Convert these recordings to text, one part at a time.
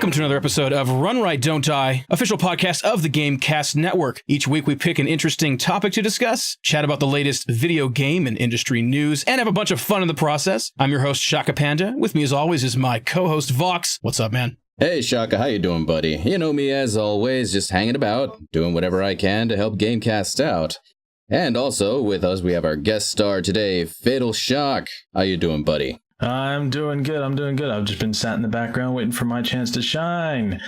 Welcome to another episode of Run Right Don't Die, official podcast of the GameCast network. Each week we pick an interesting topic to discuss, chat about the latest video game and industry news, and have a bunch of fun in the process. I'm your host, ShakkaPanda. With me as always is my co-host, Vox. What's up, man? Hey, Shaka, how you doing, buddy? You know me as always, just hanging about, doing whatever I can to help GameCast out. And also, with us, we have our guest star today, Fatalshock. How you doing, buddy? I'm doing good. I've just been sat in the background waiting for my chance to shine.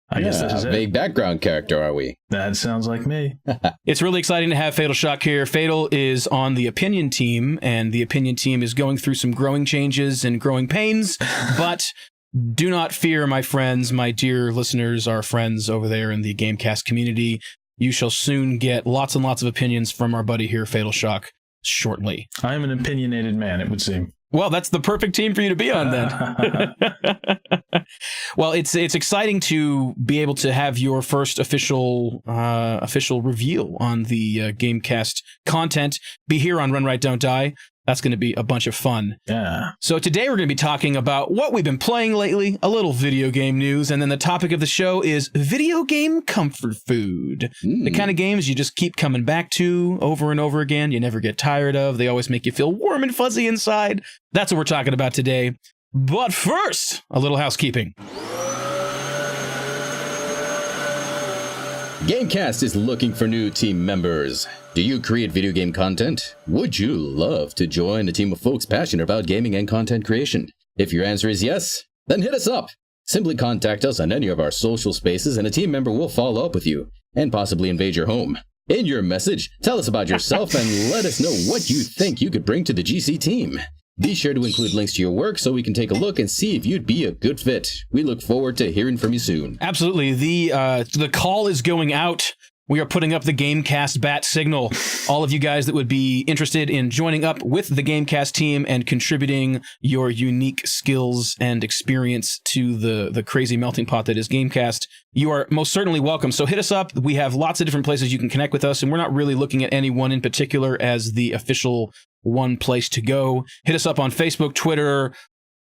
I guess this is it. Big background character, are we? That sounds like me. It's really exciting to have Fatalshock here. Fatal is on the opinion team, and the opinion team is going through some growing changes and growing pains, but do not fear, my friends, my dear listeners, our friends over there in the GameCast community. You shall soon get lots and lots of opinions from our buddy here, Fatalshock, shortly. I am an opinionated man, it would seem. Well, that's the perfect team for you to be on, then. Well, it's exciting to be able to have your first official reveal on the GameCast content be here on Run Right Don't Die. That's going to be a bunch of fun. Yeah. So today we're going to be talking about what we've been playing lately, a little video game news, and then the topic of the show is video game comfort food. The kind of games you just keep coming back to over and over again. You never get tired of. They always make you feel warm and fuzzy inside. That's what we're talking about today. But first, a little housekeeping. GameCast is looking for new team members. Do you create video game content? Would you love to join a team of folks passionate about gaming and content creation? If your answer is yes, then hit us up. Simply contact us on any of our social spaces and a team member will follow up with you and possibly invade your home. In your message, tell us about yourself and let us know what you think you could bring to the GC team. Be sure to include links to your work so we can take a look and see if you'd be a good fit. We look forward to hearing from you soon. Absolutely. The call is going out. We are putting up the GameCast bat signal. All of you guys that would be interested in joining up with the GameCast team and contributing your unique skills and experience to the crazy melting pot that is GameCast, you are most certainly welcome. So hit us up. We have lots of different places you can connect with us, and we're not really looking at any one in particular as the official one place to go. Hit us up on Facebook, Twitter,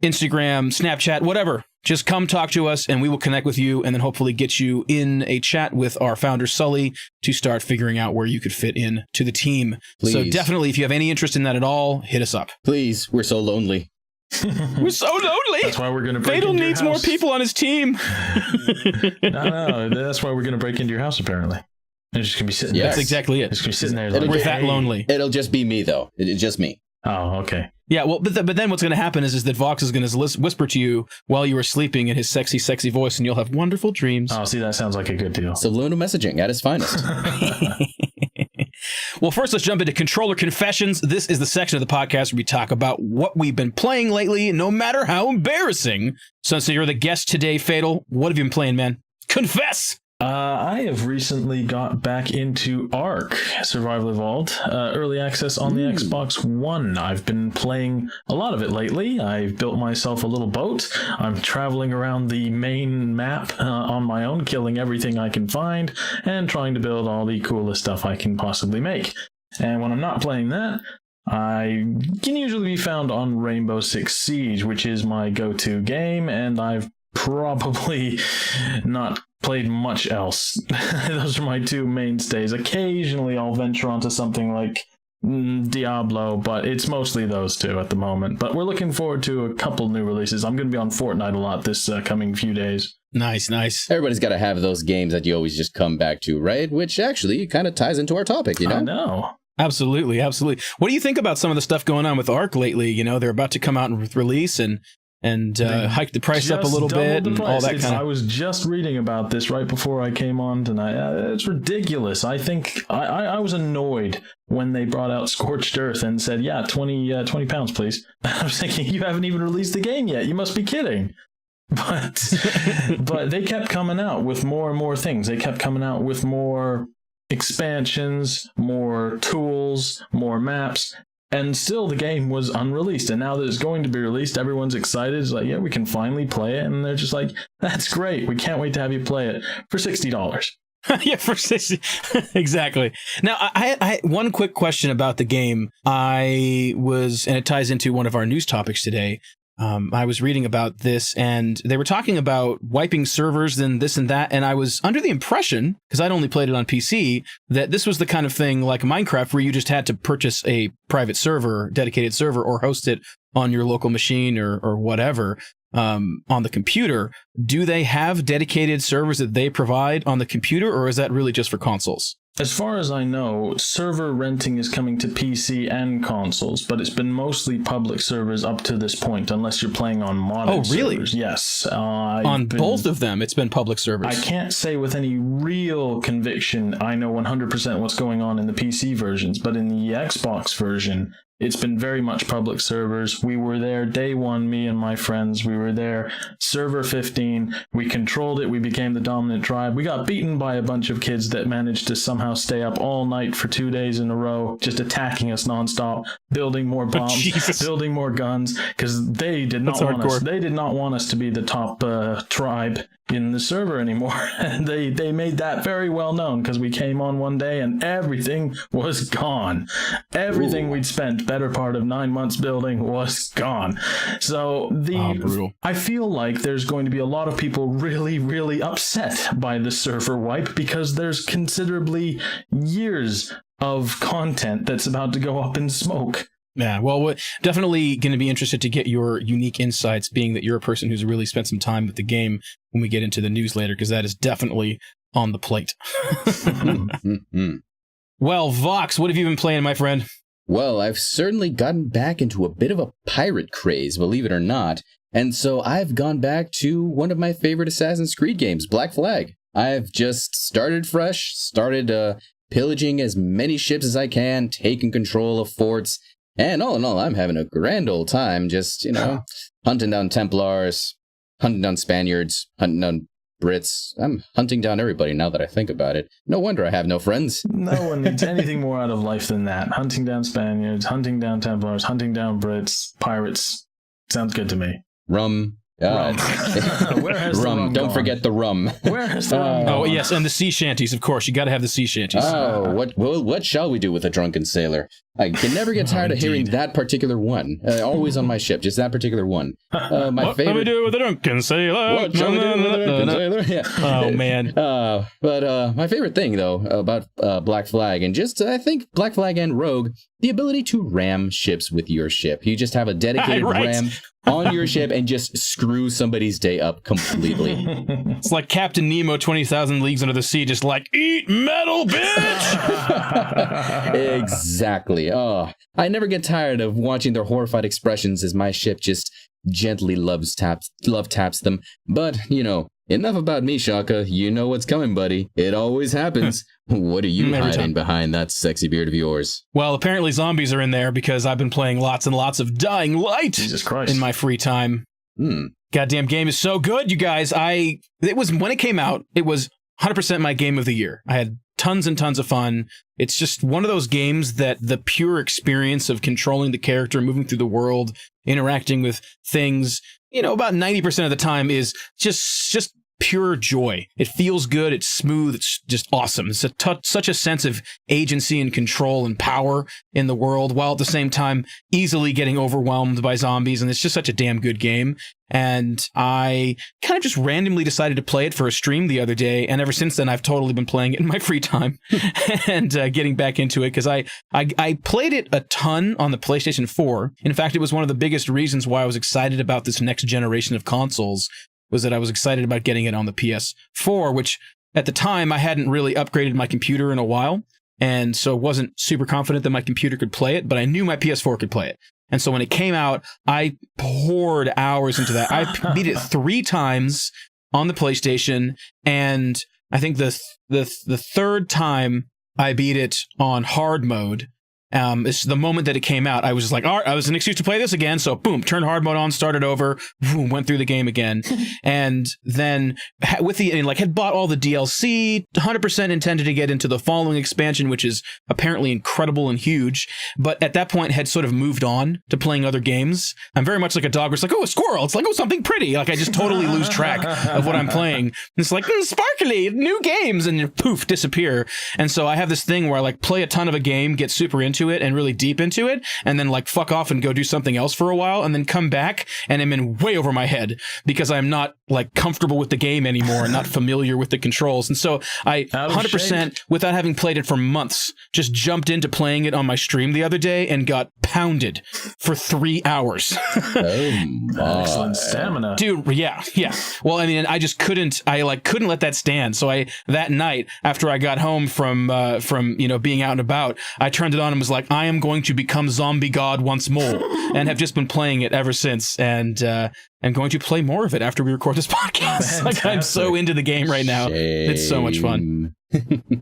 Instagram, Snapchat, whatever. Just come talk to us and we will connect with you and then hopefully get you in a chat with our founder, Sully, to start figuring out where you could fit in to the team. Please. So definitely, if you have any interest in that at all, hit us up. Please, we're so lonely. We're so lonely. That's why we're going to break Fatal into your needs house. more people on his team. No, that's why we're going to break into your house, apparently. It's just going to be sitting there. That's exactly it. It's going to be sitting there. We're that lonely. It'll just be me, though. It's just me. Oh, okay. Yeah, well, but then what's going to happen is that Vox is going to whisper to you while you are sleeping in his sexy, sexy voice, and you'll have wonderful dreams. Oh, see, that sounds like a good deal. Subliminal messaging at its finest. Well, first, let's jump into Controller Confessions. This is the section of the podcast where we talk about what we've been playing lately, no matter how embarrassing. Since you're the guest today, Fatal, what have you been playing, man? Confess! I have recently got back into Ark Survival Evolved, early access on the Xbox One. I've been playing a lot of it lately. I've built myself a little boat. I'm traveling around the main map on my own, killing everything I can find, and trying to build all the coolest stuff I can possibly make. And when I'm not playing that, I can usually be found on Rainbow Six Siege, which is my go-to game, and I've probably not played much else. Those are my two mainstays. Occasionally I'll venture onto something like Diablo, but it's mostly those two at the moment. But we're looking forward to a couple new releases. I'm going to be on Fortnite a lot this coming few days. Nice, nice. Everybody's got to have those games that you always just come back to, right? Which actually kind of ties into our topic, you know? I know. Absolutely, absolutely. What do you think about some of the stuff going on with Ark lately? You know, they're about to come out with release and hike the price up a little bit and all that kind of... I was just reading about this right before I came on tonight. It's ridiculous. I think I was annoyed when they brought out Scorched Earth and said, yeah, 20 pounds, please. I was thinking, you haven't even released the game yet. You must be kidding. But they kept coming out with more and more things. They kept coming out with more expansions, more tools, more maps. And still the game was unreleased. And now that it's going to be released, everyone's excited. It's like, yeah, we can finally play it. And they're just like, that's great. We can't wait to have you play it for $60. Yeah, for 60. Exactly. Now, I one quick question about the game. And it ties into one of our news topics today. I was reading about this, and they were talking about wiping servers and this and that, and I was under the impression, because I'd only played it on PC, that this was the kind of thing like Minecraft where you just had to purchase a private server, dedicated server, or host it on your local machine or whatever on the computer. Do they have dedicated servers that they provide on the computer, or is that really just for consoles? As far as I know, server renting is coming to PC and consoles, but it's been mostly public servers up to this point, unless you're playing on modded servers. Yes. On both of them, it's been public servers. I can't say with any real conviction I know 100% what's going on in the PC versions, but in the Xbox version, it's been very much public servers. We were there day one, me and my friends. We were there, server 15. We controlled it. We became the dominant tribe. We got beaten by a bunch of kids that managed to somehow stay up all night for 2 days in a row, just attacking us nonstop, building more bombs, building more guns, because they did not want us. They did not want us to be the top tribe in the server anymore. And they made that very well known, because we came on one day and everything was gone. Everything we'd spent better part of 9 months building was gone. So brutal. I feel like there's going to be a lot of people really, really upset by the server wipe, because there's considerably years of content that's about to go up in smoke. Yeah, well, we're definitely going to be interested to get your unique insights, being that you're a person who's really spent some time with the game, when we get into the news later, because that is definitely on the plate. Well, Vox, what have you been playing, my friend? Well, I've certainly gotten back into a bit of a pirate craze, believe it or not, and so I've gone back to one of my favorite Assassin's Creed games, Black Flag. I've just started fresh, started pillaging as many ships as I can, taking control of forts, and all in all, I'm having a grand old time just, hunting down Templars, hunting down Spaniards, hunting down Brits. I'm hunting down everybody now that I think about it. No wonder I have no friends. No one needs anything more out of life than that. Hunting down Spaniards, hunting down Templars, hunting down Brits, pirates. Sounds good to me. Rum. Where has rum. The rum Don't gone? forget the rum. Where has the rum gone? Oh, yes, and the sea shanties, of course. You got to have the sea shanties. Oh, what shall we do with a drunken sailor? I can never get tired of hearing that particular one. Always on my ship, just that particular one. What do we do with a drunken sailor? What shall we do with a drunken sailor? Yeah. Oh, man. But my favorite thing, though, about Black Flag, and just, I think, Black Flag and Rogue, the ability to ram ships with your ship. You just have a dedicated ram on your ship and just screw somebody's day up completely. It's like Captain Nemo 20,000 Leagues Under the Sea, just like, eat metal, bitch! Exactly. Oh, I never get tired of watching their horrified expressions as my ship just gently love taps them. But, enough about me, Shaka. You know what's coming, buddy. It always happens. What are you hiding behind that sexy beard of yours? Well, apparently zombies are in there, because I've been playing lots and lots of Dying Light Jesus Christ. in my free time. Goddamn game is so good, you guys. When it came out, it was 100% my game of the year. I had tons and tons of fun. It's just one of those games that the pure experience of controlling the character, moving through the world, interacting with things, about 90% of the time is just pure joy. It feels good. It's smooth. It's just awesome. It's such a sense of agency and control and power in the world, while at the same time easily getting overwhelmed by zombies. And it's just such a damn good game. And I kind of just randomly decided to play it for a stream the other day. And ever since then, I've totally been playing it in my free time and getting back into it, because I played it a ton on the PlayStation 4. In fact, it was one of the biggest reasons why I was excited about this next generation of consoles, was that I was excited about getting it on the PS4, which at the time I hadn't really upgraded my computer in a while, and so wasn't super confident that my computer could play it, but I knew my PS4 could play it. And so when it came out, I poured hours into that. I beat it 3 times on the PlayStation, and I think the third time I beat it on hard mode. It's the moment that it came out, I was just like, all right, I was an excuse to play this again. So boom, turned hard mode on, started over, boom, went through the game again. And then had bought all the DLC, 100% intended to get into the following expansion, which is apparently incredible and huge. But at that point had sort of moved on to playing other games. I'm very much like a dog where it's like, oh, a squirrel. It's like, oh, something pretty. Like I just totally lose track of what I'm playing. And it's like, sparkly, new games, and poof, disappear. And so I have this thing where I play a ton of a game, get super into into it and really deep into it, and then like fuck off and go do something else for a while, and then come back and I'm in way over my head because I'm not like comfortable with the game anymore and not familiar with the controls. And so I 100%, without having played it for months, just jumped into playing it on my stream the other day and got pounded for 3 hours. Excellent stamina. Dude, yeah. Well, I mean, I just couldn't let that stand. So that night after I got home from being out and about, I turned it on and was like, I am going to become zombie god once more, and have just been playing it ever since. And I'm going to play more of it after we record this podcast. Like, I'm so into the game right now. It's so much fun.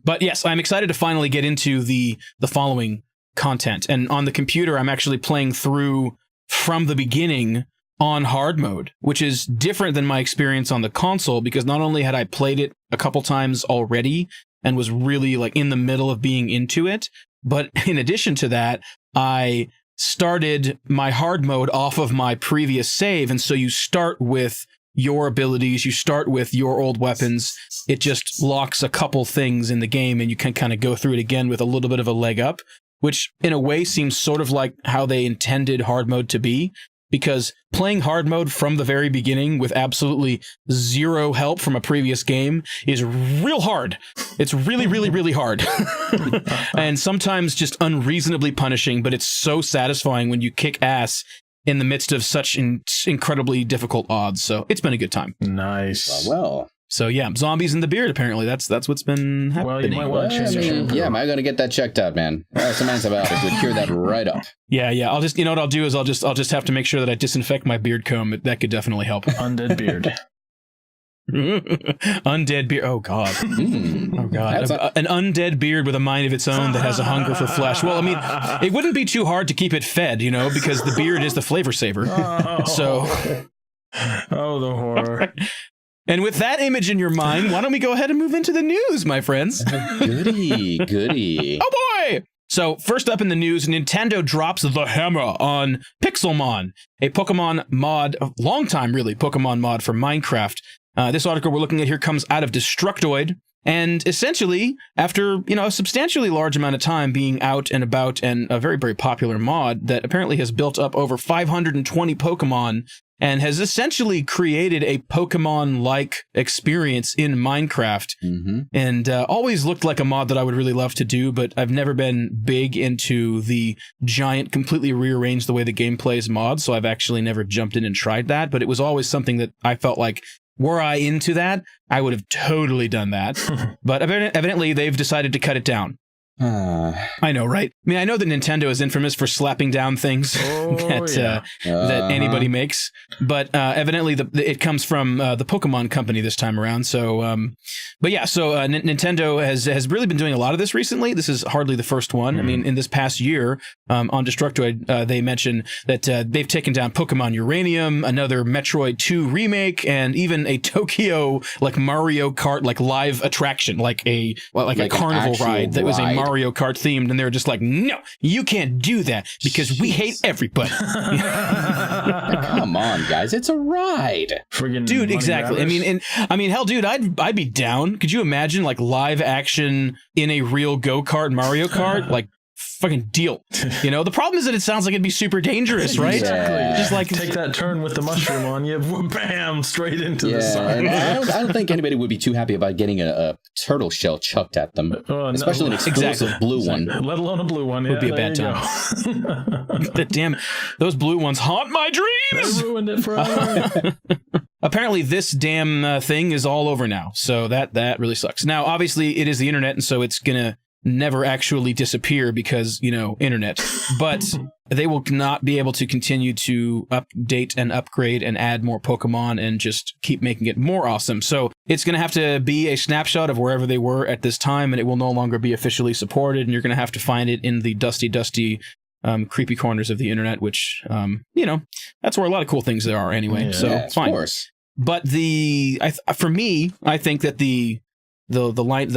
But yes, I'm excited to finally get into the following content. And on the computer, I'm actually playing through from the beginning on hard mode, which is different than my experience on the console, because not only had I played it a couple times already and was really like in the middle of being into it, but in addition to that, I started my hard mode off of my previous save. And so you start with your abilities, you start with your old weapons. It just locks a couple things in the game and you can kind of go through it again with a little bit of a leg up, which in a way seems sort of like how they intended hard mode to be. Because playing hard mode from the very beginning with absolutely zero help from a previous game is real hard. It's really, really, really hard. And sometimes just unreasonably punishing, but it's so satisfying when you kick ass in the midst of such incredibly difficult odds. So it's been a good time. Nice. Well. So yeah, zombies in the beard, apparently. That's what's been happening. Well, you might want to change your shampoo. Yeah, am I going to get that checked out, man? Some antibiotics would cure that right up. Yeah. I'll just, you know what I'll do is I'll just have to make sure that I disinfect my beard comb. That could definitely help. Undead beard. Undead beard. Oh God. Oh God. An undead beard with a mind of its own that has a hunger for flesh. Well, I mean, it wouldn't be too hard to keep it fed, because the beard is the flavor saver. So. Oh, the horror. And with that image in your mind, why don't we go ahead and move into the news, my friends? Goody. Oh boy! So first up in the news, Nintendo drops the hammer on Pixelmon, a Pokemon mod, a long time really, Pokemon mod for Minecraft. This article we're looking at here comes out of Destructoid. And essentially, after, a substantially large amount of time being out and about, and a very, very popular mod that apparently has built up over 520 Pokemon and has essentially created a Pokemon-like experience in Minecraft. Mm-hmm. And always looked like a mod that I would really love to do, but I've never been big into the giant, completely rearranged the way the game plays mod, so I've actually never jumped in and tried that. But it was always something that I felt like, were I into that, I would have totally done that. But evidently, they've decided to cut it down. I know, right? I mean, I know that Nintendo is infamous for slapping down things that anybody makes, but evidently it comes from the Pokemon company this time around. So, Nintendo has really been doing a lot of this recently. This is hardly the first one. I mean, in this past year, on Destructoid, they mentioned that they've taken down Pokemon Uranium, another Metroid 2 remake, and even a Tokyo Mario Kart live attraction, like a carnival ride that was a Mario Kart themed, and they were just like, no, you can't do that because we hate everybody. Come on, guys, it's a ride. Friggin' dude, exactly. Grabbers. I mean, hell, dude, I'd be down. Could you imagine live action in a real go-kart Mario Kart? Fucking deal. The problem is that it sounds like it'd be super dangerous, right? Exactly. Just take that turn with the mushroom on you, bam, straight into the side. I don't think anybody would be too happy about getting a turtle shell chucked at them, especially an explosive blue one. Let alone a blue one. Would be a bad time. Damn, those blue ones haunt my dreams. They ruined it forever. Apparently, this damn thing is all over now, so that really sucks. Now, obviously, it is the internet, and so it's gonna never actually disappear because, internet. But they will not be able to continue to update and upgrade and add more Pokemon and just keep making it more awesome. So it's going to have to be a snapshot of wherever they were at this time, and it will no longer be officially supported, and you're going to have to find it in the dusty, creepy corners of the internet, which, that's where a lot of cool things there are anyway. So it's fine. Of course. But for me, I think that the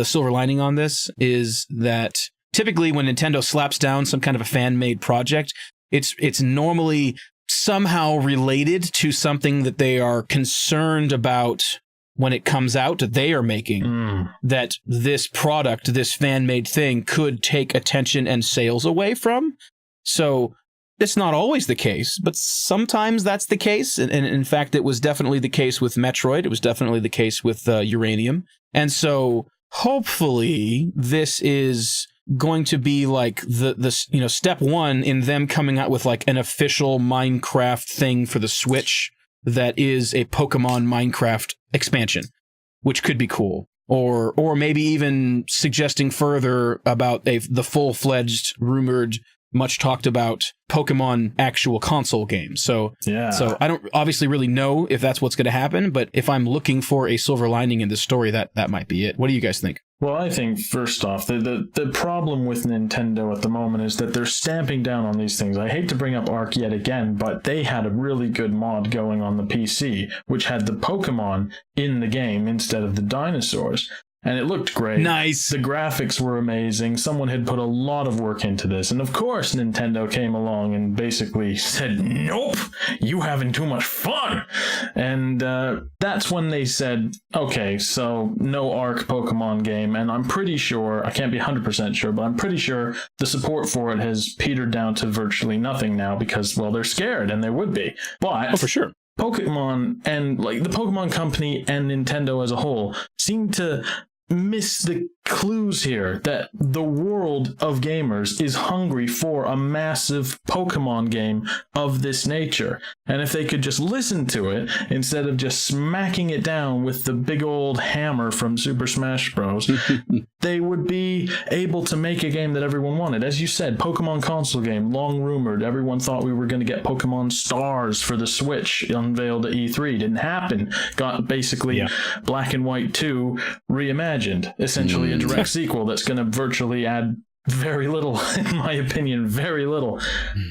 silver lining on this is that typically when Nintendo slaps down some kind of a fan-made project, it's normally somehow related to something that they are concerned about when it comes out they are making, that this product, this fan-made thing, could take attention and sales away from. So it's not always the case, but sometimes that's the case. And in fact, it was definitely the case with Metroid. It was definitely the case with Uranium. And so hopefully this is going to be like the step one in them coming out with like an official Minecraft thing for the Switch that is a Pokemon Minecraft expansion, which could be cool. Or maybe even suggesting further about the full-fledged, rumored, much talked about Pokemon actual console game. So I don't obviously really know if that's what's going to happen, but if I'm looking for a silver lining in this story, that might be it. What do you guys think? Well, I think, first off, the problem with Nintendo at the moment is that they're stamping down on these things. I hate to bring up Ark yet again, but they had a really good mod going on the PC, which had the Pokemon in the game instead of the dinosaurs. And it looked great. Nice. The graphics were amazing. Someone had put a lot of work into this. And of course, Nintendo came along and basically said, nope, you having too much fun. And that's when they said, okay, so no Arc Pokemon game. And I'm pretty sure, I can't be 100% sure, but I'm pretty sure the support for it has petered down to virtually nothing now because, well, they're scared, and they would be. But oh, for sure. Pokemon and like the Pokemon Company and Nintendo as a whole seem to miss the clues here that the world of gamers is hungry for a massive Pokemon game of this nature. And if they could just listen to it instead of just smacking it down with the big old hammer from Super Smash Bros., they would be able to make a game that everyone wanted. As you said, Pokemon console game, long rumored. Everyone thought we were going to get Pokemon Stars for the Switch, unveiled at E3. Didn't happen. Got basically Black and White 2 reimagined, essentially a direct sequel that's going to virtually add very little, in my opinion, very little.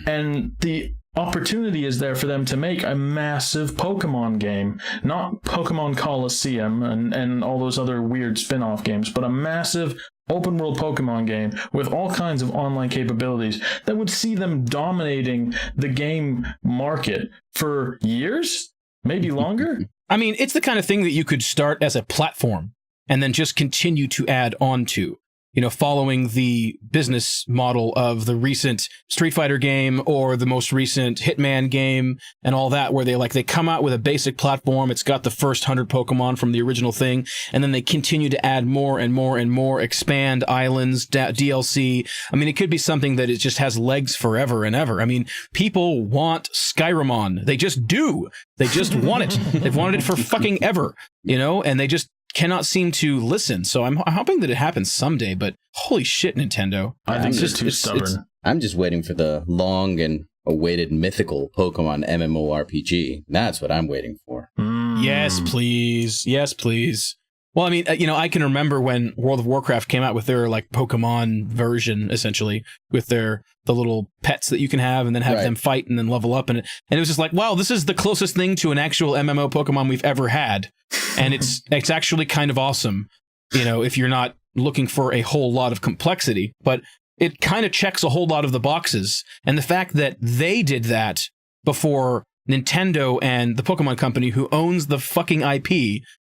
And the opportunity is there for them to make a massive Pokemon game, not Pokemon Coliseum and all those other weird spin-off games, but a massive open world Pokemon game with all kinds of online capabilities that would see them dominating the game market for years, maybe longer. I mean, it's the kind of thing that you could start as a platform and then just continue to add on to, you know, following the business model of the recent Street Fighter game or the most recent Hitman game and all that, where they come out with a basic platform. It's got the first 100 Pokemon from the original thing, and then they continue to add more and more and more, expand islands, DLC. I mean, it could be something that it just has legs forever and ever. I mean, people want Skyrimon. They just do. They just want it. They've wanted it for fucking ever, you know, and they just cannot seem to listen. So I'm hoping that it happens someday, but holy shit, Nintendo. I think they're too stubborn. I'm just waiting for the long and awaited mythical Pokemon MMORPG. That's what I'm waiting for. Yes, please. Yes, please. Well, I mean, you know, I can remember when World of Warcraft came out with their like Pokemon version, essentially, with the little pets that you can have and then have them fight and then level up. And it was just like, wow, this is the closest thing to an actual MMO Pokemon we've ever had. And it's actually kind of awesome, you know, if you're not looking for a whole lot of complexity. But it kind of checks a whole lot of the boxes. And the fact that they did that before Nintendo and the Pokemon Company, who owns the fucking IP,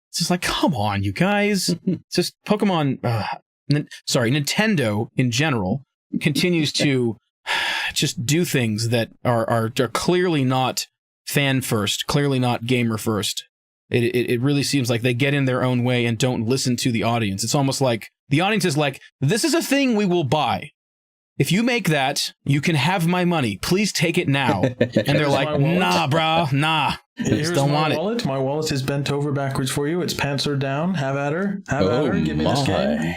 it's just like, come on, you guys. It's just Pokemon, Nintendo in general continues to just do things that are clearly not fan first, clearly not gamer first. It really seems like they get in their own way and don't listen to the audience. It's almost like the audience is like, this is a thing we will buy. If you make that, you can have my money. Please take it now. And they're like, nah, brah, nah. Here's don't my want wallet. My wallet is bent over backwards for you. Its pants are down. Have at her. Have at her. Give me this game.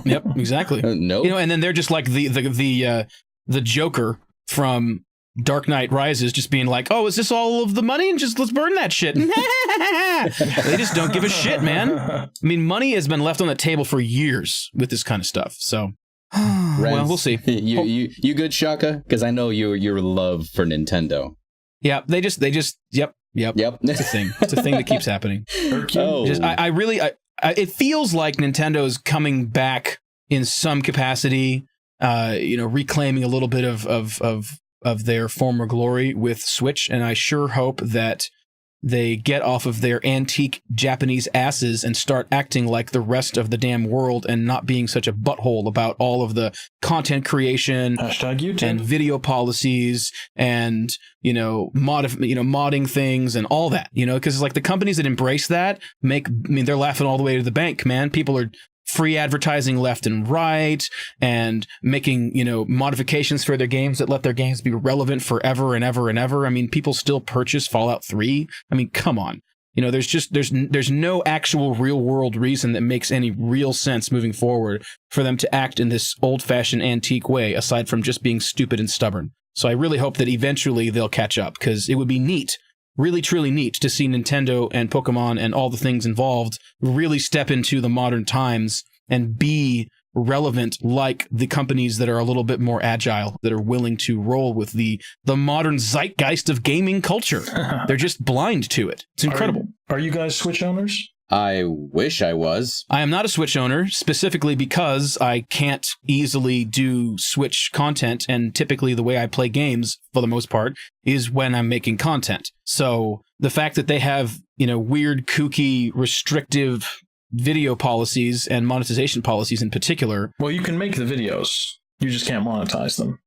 Yep, exactly. Nope. You know, and then they're just like the Joker from Dark Knight Rises, just being like, oh, is this all of the money? And just let's burn that shit. They just don't give a shit, man. I mean, money has been left on the table for years with this kind of stuff. So, well, we'll see. You good, Shaka? Because I know your love for Nintendo. Yeah, they just, yep. It's a thing. It's a thing that keeps happening. I really, it feels like Nintendo's coming back in some capacity, you know, reclaiming a little bit of their former glory with Switch, and I sure hope that they get off of their antique Japanese asses and start acting like the rest of the damn world and not being such a butthole about all of the content creation and video policies and, modding things and all that, because it's like the companies that embrace that they're laughing all the way to the bank, man. People are free advertising left and right and making, modifications for their games that let their games be relevant forever and ever and ever. I mean, people still purchase Fallout 3. I mean, come on. There's no actual real world reason that makes any real sense moving forward for them to act in this old fashioned antique way, aside from just being stupid and stubborn. So I really hope that eventually they'll catch up, because it would be neat, really, truly neat to see Nintendo and Pokemon and all the things involved really step into the modern times and be relevant like the companies that are a little bit more agile, that are willing to roll with the modern zeitgeist of gaming culture. They're just blind to it. It's incredible. Are you guys Switch owners? I wish I was. I am not a Switch owner, specifically because I can't easily do Switch content, and typically the way I play games, for the most part, is when I'm making content. So the fact that they have, weird, kooky, restrictive video policies and monetization policies in particular. Well, you can make the videos. You just can't monetize them.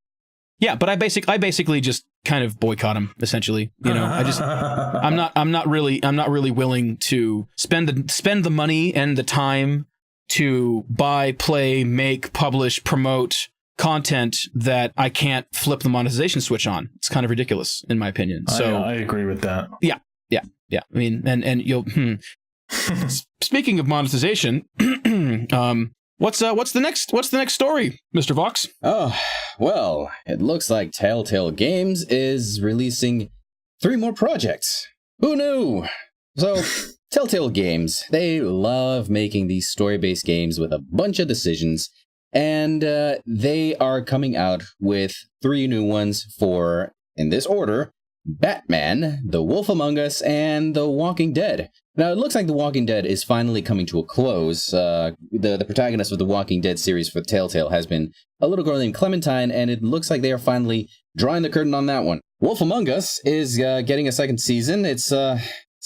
Yeah, but I basically just kind of boycott them, essentially. I'm not really willing to spend the money and the time to buy, play, make, publish, promote content that I can't flip the monetization switch on. It's kind of ridiculous, in my opinion. So I agree with that. Yeah. I mean, and you'll. Speaking of monetization, what's the next story, Mr. Vox? Oh, well, it looks like Telltale Games is releasing 3 more projects. Who knew? So, Telltale Games, they love making these story-based games with a bunch of decisions, and they are coming out with 3 new ones for, in this order, Batman, The Wolf Among Us, and The Walking Dead. Now, it looks like The Walking Dead is finally coming to a close. The protagonist of The Walking Dead series for Telltale has been a little girl named Clementine, and it looks like they are finally drawing the curtain on that one. Wolf Among Us is getting a second season. It's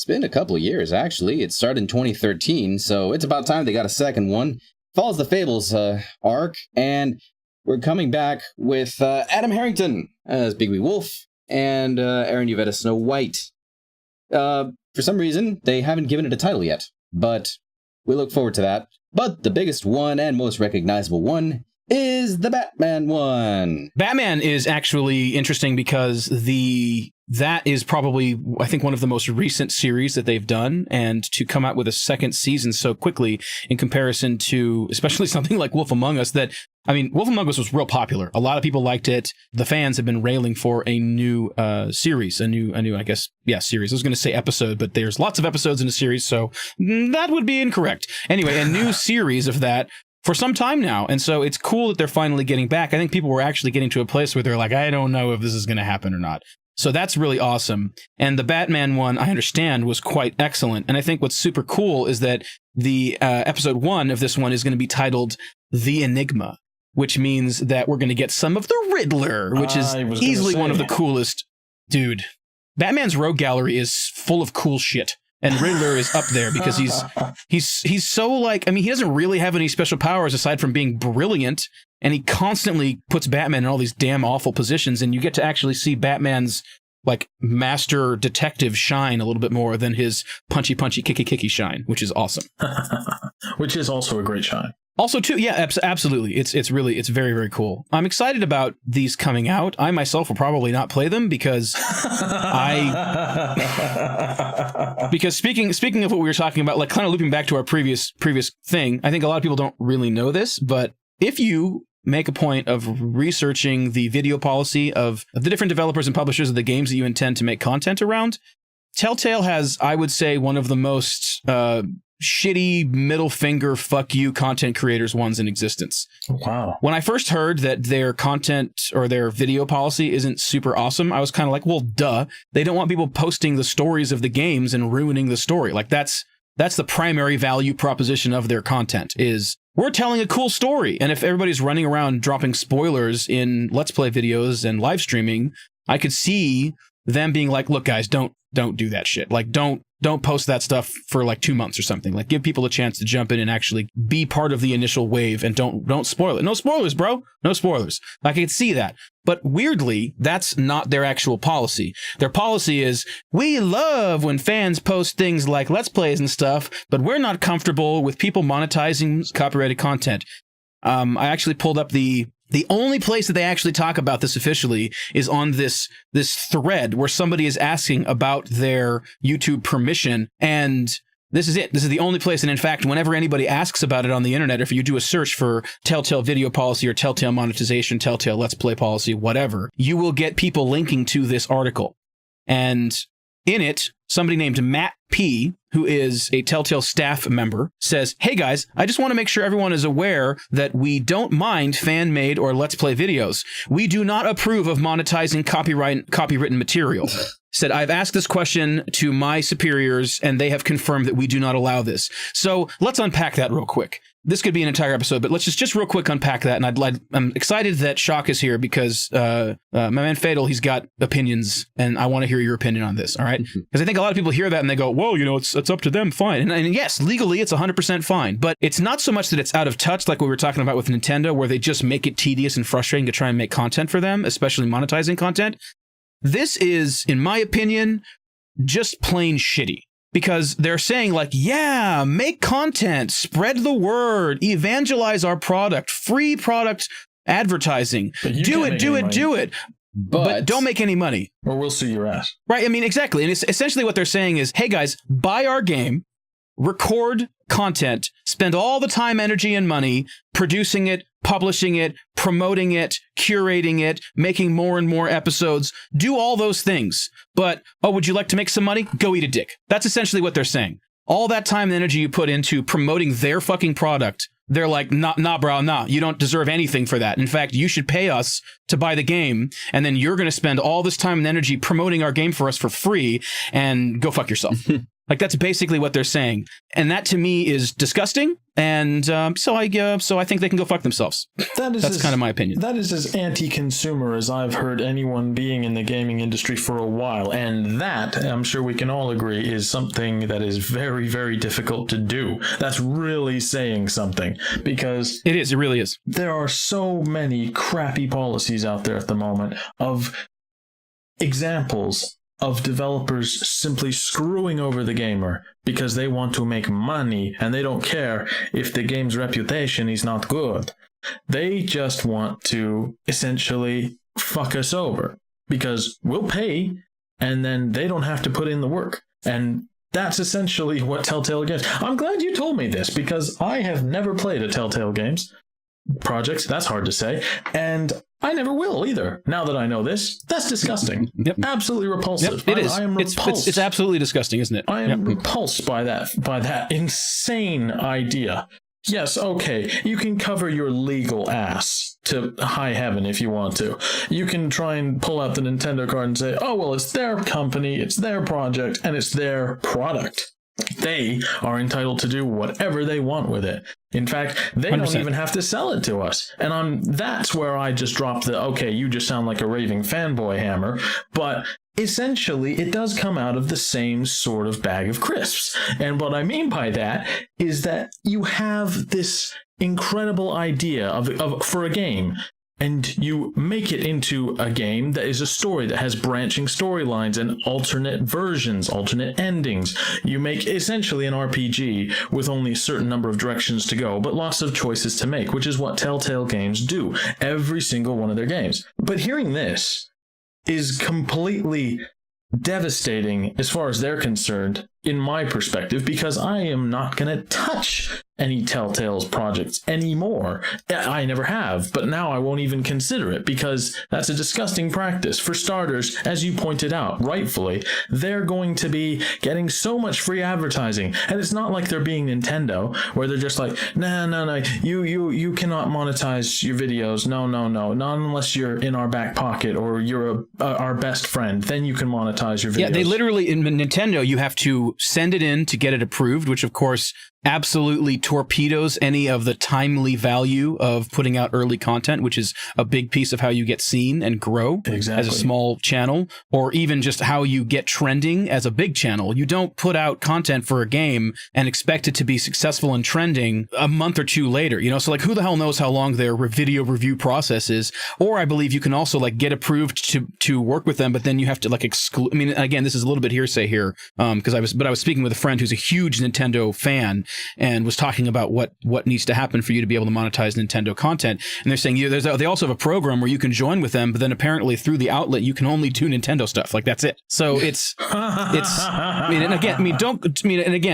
been a couple of years, actually. It started in 2013, so it's about time they got a second one. Follows the Fables arc, and we're coming back with Adam Harrington as Bigby Wolf, and Aaron Yvette as Snow White. For some reason, they haven't given it a title yet, but we look forward to that. But the biggest one and most recognizable one is the Batman one. Batman is actually interesting because that is probably, I think, one of the most recent series that they've done, and to come out with a second season so quickly in comparison to especially something like Wolf Among Us Wolf Among Us was real popular. A lot of people liked it. The fans have been railing for a new series, a new, I guess, series. I was going to say episode, but there's lots of episodes in a series, so that would be incorrect. Anyway, a new series of that for some time now. And so it's cool that they're finally getting back. I think people were actually getting to a place where they're like, I don't know if this is going to happen or not. So that's really awesome. And the Batman one, I understand, was quite excellent. And I think what's super cool is that the episode 1 of this one is going to be titled The Enigma, which means that we're going to get some of the Riddler, which is easily one of the coolest. Dude, Batman's rogue gallery is full of cool shit. And Riddler is up there because he's so he doesn't really have any special powers aside from being brilliant. And he constantly puts Batman in all these damn awful positions. And you get to actually see Batman's master detective shine a little bit more than his punchy, kicky shine, which is awesome. Which is also a great shine. Also, too, yeah, absolutely. It's very, very cool. I'm excited about these coming out. I myself will probably not play them because because speaking of what we were talking about, kind of looping back to our previous thing, I think a lot of people don't really know this, but if you make a point of researching the video policy of the different developers and publishers of the games that you intend to make content around, Telltale has, I would say, one of the most shitty middle finger fuck you content creators ones in existence. Wow. When I first heard that their content or their video policy isn't super awesome, I was kind of like, well, duh. They don't want people posting the stories of the games and ruining the story. That's the primary value proposition of their content is we're telling a cool story. And if everybody's running around dropping spoilers in Let's Play videos and live streaming, I could see them being like, look, guys, don't do that shit. Like, don't post that stuff for like 2 months or something. Like, give people a chance to jump in and actually be part of the initial wave, and don't spoil it. No spoilers, bro. No spoilers. I can see that. But weirdly, that's not their actual policy. Their policy is, we love when fans post things like Let's Plays and stuff, but we're not comfortable with people monetizing copyrighted content. I actually pulled up the only place that they actually talk about this officially is on this thread where somebody is asking about their YouTube permission, and this is it. This is the only place. And in fact, whenever anybody asks about it on the internet, if you do a search for Telltale video policy or Telltale monetization, Telltale Let's Play policy, whatever, you will get people linking to this article. And in it, somebody named Matt P., who is a Telltale staff member, says, hey guys, I just want to make sure everyone is aware that we don't mind fan-made or Let's Play videos. We do not approve of monetizing copywritten material. Said, I've asked this question to my superiors, and they have confirmed that we do not allow this. So let's unpack that real quick. This could be an entire episode, but let's just real quick unpack that. And I'm excited that Shak is here because my man Fatal, he's got opinions, and I want to hear your opinion on this. All right, because I think a lot of people hear that and they go, "Whoa, it's up to them, fine." And yes, legally it's 100% fine, but it's not so much that it's out of touch like what we were talking about with Nintendo, where they just make it tedious and frustrating to try and make content for them, especially monetizing content. This is, in my opinion, just plain shitty. Because they're saying like, yeah, make content, spread the word, evangelize our product, free product advertising, do it. But don't make any money. Or we'll sue your ass. Right, I mean, exactly. And it's essentially what they're saying is, hey guys, buy our game, record content, spend all the time, energy, and money producing it, publishing it, promoting it, curating it, making more and more episodes, do all those things. But, oh, would you like to make some money? Go eat a dick. That's essentially what they're saying. All that time and energy you put into promoting their fucking product, they're like, nah, bro, you don't deserve anything for that. In fact, you should pay us to buy the game, and then you're going to spend all this time and energy promoting our game for us for free, and go fuck yourself. Like, that's basically what they're saying. And that, to me, is disgusting. And so I think they can go fuck themselves. That's kind of my opinion. That is as anti-consumer as I've heard anyone being in the gaming industry for a while. And that, I'm sure we can all agree, is something that is very, very difficult to do. That's really saying something. Because it really is. There are so many crappy policies out there at the moment of examples of developers simply screwing over the gamer because they want to make money and they don't care if the game's reputation is not good. They just want to essentially fuck us over because we'll pay and then they don't have to put in the work. And that's essentially what Telltale Games. I'm glad you told me this because I have never played a Telltale Games project. That's hard to say. And I never will either. Now that I know this, that's disgusting. Yep. Absolutely repulsive. Yep, it is. I am repulsed. It's absolutely disgusting, isn't it? I am repulsed by that insane idea. Yes, okay, you can cover your legal ass to high heaven if you want to. You can try and pull out the Nintendo card and say, oh, well, it's their company, it's their project, and it's their product. They are entitled to do whatever they want with it. In fact, they 100%. Don't even have to sell it to us. And that's where I just dropped the, okay, you just sound like a raving fanboy hammer. But essentially, it does come out of the same sort of bag of crisps. And what I mean by that is that you have this incredible idea of for a game, and you make it into a game that is a story that has branching storylines and alternate versions, alternate endings. You make essentially an RPG with only a certain number of directions to go, but lots of choices to make, which is what Telltale Games do, every single one of their games. But hearing this is completely devastating as far as they're concerned, in my perspective, because I am not going to touch any Telltale's projects anymore. I never have, but now I won't even consider it because that's a disgusting practice. For starters, as you pointed out, rightfully, they're going to be getting so much free advertising. And it's not like they're being Nintendo, where they're just like, no, you cannot monetize your videos. No, not unless you're in our back pocket or you're our best friend. Then you can monetize your videos. Yeah, they literally, in Nintendo, you have to send it in to get it approved, which of course absolutely torpedoes any of the timely value of putting out early content, which is a big piece of how you get seen and grow as a small channel, or even just how you get trending as a big channel. You don't put out content for a game and expect it to be successful and trending a month or two later, you know? So like, who the hell knows how long their video review process is? Or I believe you can also like get approved to work with them, but then you have to like exclude. I mean, again, this is a little bit hearsay here, because I was speaking with a friend who's a huge Nintendo fan, and was talking about what needs to happen for you to be able to monetize Nintendo content. And they're saying they also have a program where you can join with them, but then apparently through the outlet you can only do Nintendo stuff. Like that's it. So it's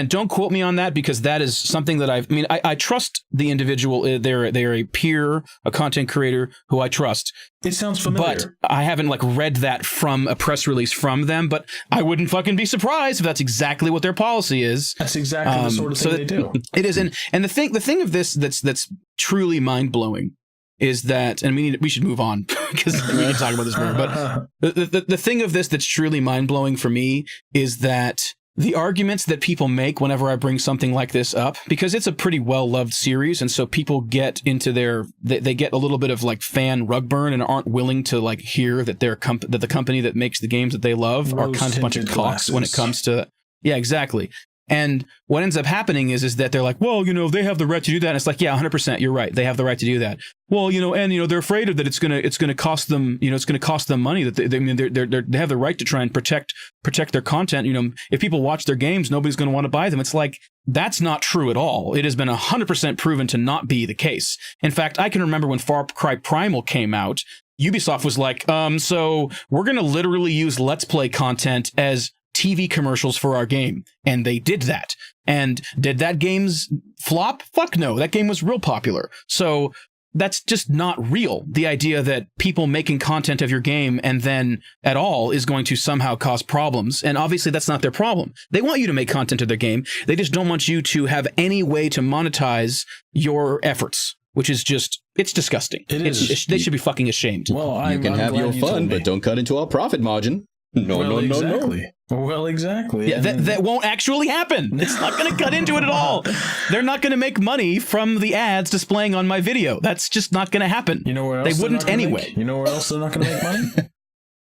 don't quote me on that, because that is something that I trust the individual. They're a peer, a content creator who I trust. It sounds familiar. But I haven't like read that from a press release from them, but I wouldn't fucking be surprised if that's exactly what their policy is. That's exactly the sort of thing they do. It is. And the thing of this that's truly mind-blowing is that, and we should move on because we can talk about this more, but the thing of this that's truly mind-blowing for me is that the arguments that people make whenever I bring something like this up, because it's a pretty well-loved series, and so people get into they get a little bit of like fan rug burn and aren't willing to like hear that that the company that makes the games that they love are kind of a bunch of cocks when it comes to, yeah, exactly. And what ends up happening is that they're like, well, you know, they have the right to do that. And it's like, yeah, 100%, you're right. They have the right to do that. Well, you know, and you know, they're afraid of that. It's gonna cost them. You know, it's gonna cost them money. That they have the right to try and protect their content. You know, if people watch their games, nobody's gonna want to buy them. It's like, that's not true at all. It has been 100% proven to not be the case. In fact, I can remember when Far Cry Primal came out, Ubisoft was like, so we're gonna literally use Let's Play content as TV commercials for our game. And they did that. And did that game's flop? Fuck no. That game was real popular. So that's just not real. The idea that people making content of your game and then at all is going to somehow cause problems. And obviously that's not their problem. They want you to make content of their game. They just don't want you to have any way to monetize your efforts, which is just, it's disgusting. They should be fucking ashamed. Well, you can have your fun, but don't cut into our profit margin. No. Well, exactly. Yeah, that won't actually happen. It's not going to cut into it at all. They're not going to make money from the ads displaying on my video. That's just not going to happen. You know where else they wouldn't anyway. You know where else they're not going to make money?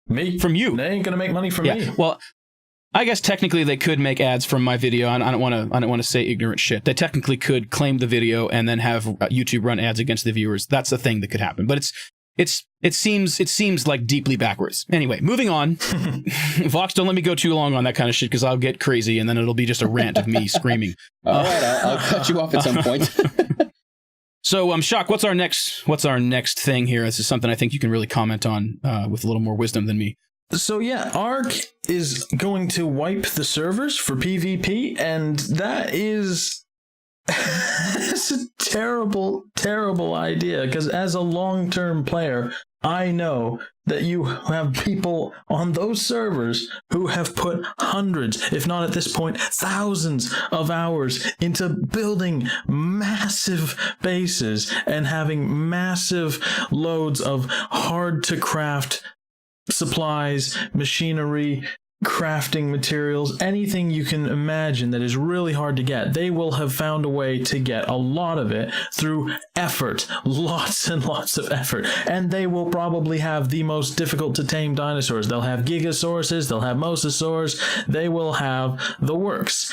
Me. From you. They ain't going to make money from me. Well, I guess technically they could make ads from my video. I don't want to say ignorant shit. They technically could claim the video and then have YouTube run ads against the viewers. That's a thing that could happen. But it seems like deeply backwards. Anyway, moving on. Vox, don't let me go too long on that kind of shit, because I'll get crazy and then it'll be just a rant of me screaming. All right, I'll cut you off at some point. So, Shock, what's our next thing here? This is something I think you can really comment on with a little more wisdom than me. So yeah, Ark is going to wipe the servers for PvP, and that is it's a terrible, terrible idea, because as a long-term player, I know that you have people on those servers who have put hundreds, if not at this point, thousands of hours into building massive bases and having massive loads of hard-to-craft supplies, machinery, crafting materials, anything you can imagine that is really hard to get. They will have found a way to get a lot of it through effort, lots and lots of effort. And they will probably have the most difficult to tame dinosaurs. They'll have Gigasauruses, they'll have Mosasaurs, they will have the works.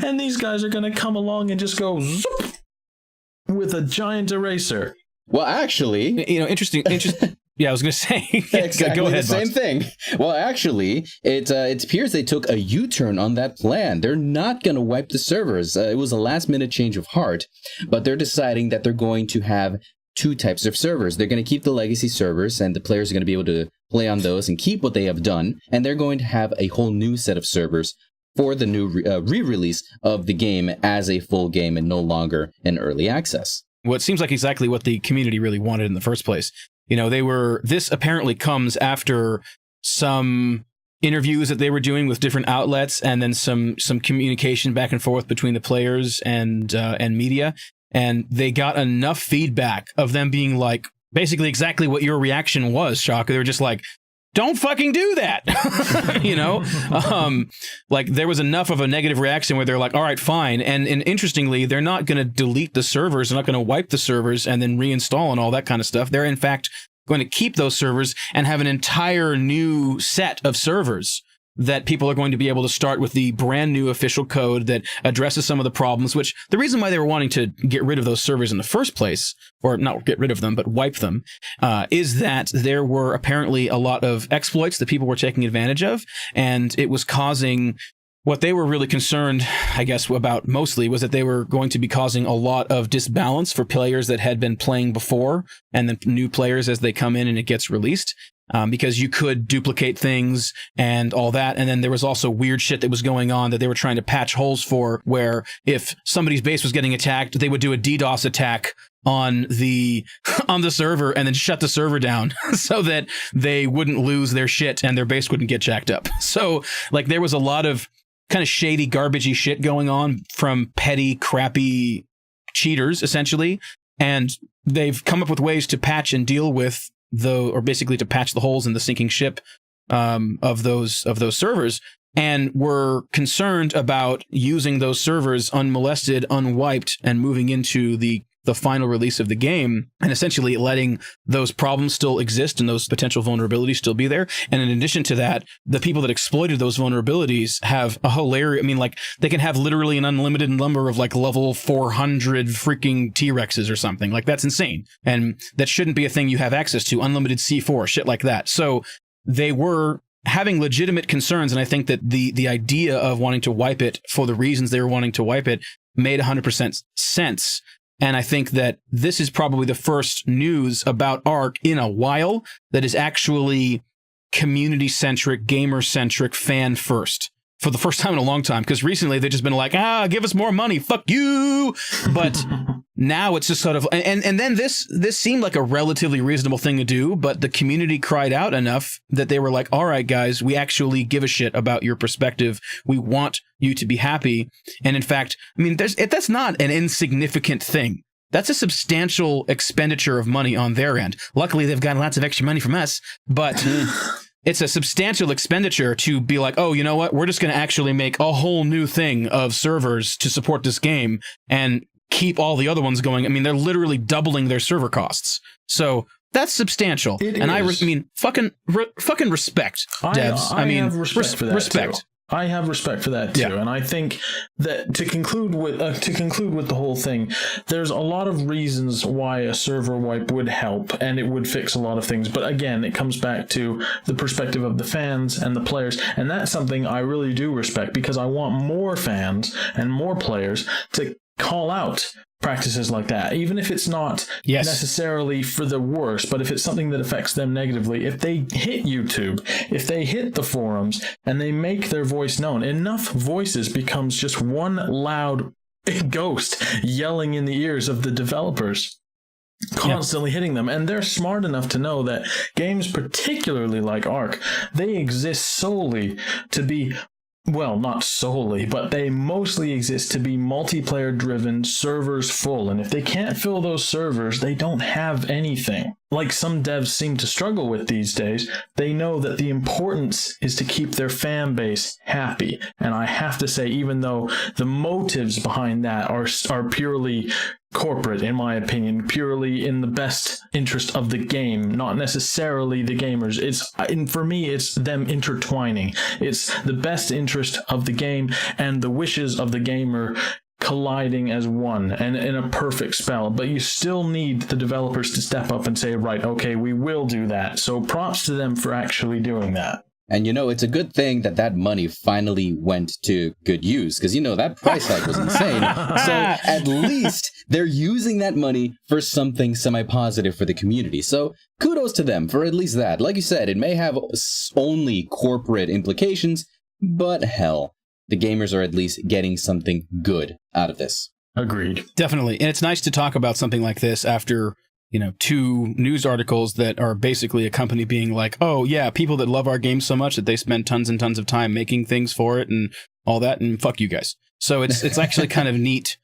And these guys are going to come along and just go zoop with a giant eraser. Well, actually, you know, interesting. Yeah, I was going to say. Exactly Go ahead, the same thing. Well, actually, it appears they took a U-turn on that plan. They're not going to wipe the servers. It was a last-minute change of heart, but they're deciding that they're going to have two types of servers. They're going to keep the legacy servers, and the players are going to be able to play on those and keep what they have done, and they're going to have a whole new set of servers for the new re-release of the game as a full game and no longer in early access. Well, it seems like exactly what the community really wanted in the first place. You know, this apparently comes after some interviews that they were doing with different outlets, and then some communication back and forth between the players and media. And they got enough feedback of them being like, basically exactly what your reaction was, Shock. They were just like, don't fucking do that. You know, like there was enough of a negative reaction where they're like, all right, fine. And interestingly, they're not going to delete the servers. They're not going to wipe the servers and then reinstall and all that kind of stuff. They're in fact going to keep those servers and have an entire new set of servers that people are going to be able to start with the brand new official code that addresses some of the problems, which the reason why they were wanting to get rid of those servers in the first place, or not get rid of them, but wipe them, is that there were apparently a lot of exploits that people were taking advantage of, and it was causing what they were really concerned, I guess, about mostly was that they were going to be causing a lot of disbalance for players that had been playing before and then new players as they come in and it gets released. Because you could duplicate things and all that. And then there was also weird shit that was going on that they were trying to patch holes for, where if somebody's base was getting attacked, they would do a DDoS attack on the server and then shut the server down so that they wouldn't lose their shit and their base wouldn't get jacked up. So like there was a lot of kind of shady, garbagey shit going on from petty, crappy cheaters, essentially. And they've come up with ways to patch and deal with or basically to patch the holes in the sinking ship of those servers, and were concerned about using those servers unmolested, unwiped, and moving into the final release of the game, and essentially letting those problems still exist and those potential vulnerabilities still be there. And in addition to that, the people that exploited those vulnerabilities have a hilarious, I mean, like they can have literally an unlimited number of like level 400 freaking T-Rexes or something. Like that's insane. And that shouldn't be a thing you have access to. Unlimited C4, shit like that. So they were having legitimate concerns. And I think that the idea of wanting to wipe it for the reasons they were wanting to wipe it made 100% sense. And I think that this is probably the first news about Ark in a while that is actually community-centric, gamer-centric, fan-first. For the first time in a long time, because recently they've just been like, give us more money, fuck you. But now it's just sort of, and then this seemed like a relatively reasonable thing to do, but the community cried out enough that they were like, all right, guys, we actually give a shit about your perspective. We want you to be happy. And in fact, I mean, that's not an insignificant thing. That's a substantial expenditure of money on their end. Luckily, they've gotten lots of extra money from us, but it's a substantial expenditure to be like, oh, you know what? We're just going to actually make a whole new thing of servers to support this game and keep all the other ones going. I mean, they're literally doubling their server costs. So that's substantial. I mean, fucking respect, devs. I have respect for that. Respect. Too. I have respect for that too, yeah. And I think that to conclude with the whole thing, there's a lot of reasons why a server wipe would help, and it would fix a lot of things. But again, it comes back to the perspective of the fans and the players, and that's something I really do respect, because I want more fans and more players to call out practices like that, even if it's not necessarily for the worst, but if it's something that affects them negatively. If they hit YouTube, if they hit the forums, and they make their voice known, enough voices becomes just one loud ghost yelling in the ears of the developers, constantly hitting them. And they're smart enough to know that games, particularly like Ark, they exist solely to be, well, not solely, but they mostly exist to be multiplayer-driven, servers full. And if they can't fill those servers, they don't have anything. Like some devs seem to struggle with these days, they know that the importance is to keep their fan base happy. And I have to say, even though the motives behind that are purely corporate, in my opinion, purely in the best interest of the game, not necessarily the gamers. For me, it's them intertwining. It's the best interest of the game and the wishes of the gamer colliding as one, and in a perfect spell. But you still need the developers to step up and say, right, okay, we will do that. So props to them for actually doing that. And it's a good thing that money finally went to good use, because that price hike was insane. So at least they're using that money for something semi-positive for the community. So kudos to them for at least that. Like you said, it may have only corporate implications, but hell, the gamers are at least getting something good out of this. Agreed. Definitely. And it's nice to talk about something like this after two news articles that are basically a company being like, oh yeah, people that love our game so much that they spend tons and tons of time making things for it and all that, and fuck you guys. So it's actually kind of neat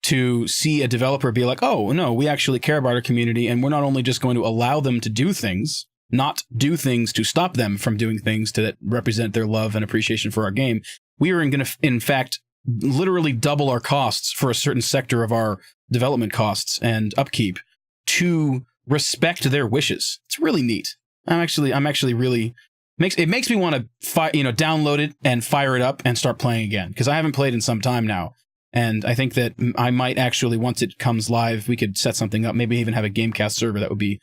to see a developer be like, oh no, we actually care about our community, and we're not only just going to allow them to do things, not do things to stop them from doing things that represent their love and appreciation for our game. We are going to, in fact, literally double our costs for a certain sector of our development costs and upkeep to respect their wishes. It's really neat. I'm actually really makes me want to download it and fire it up and start playing again, because I haven't played in some time now. And I think that I might actually, once it comes live, we could set something up, maybe even have a GameCast server. That would be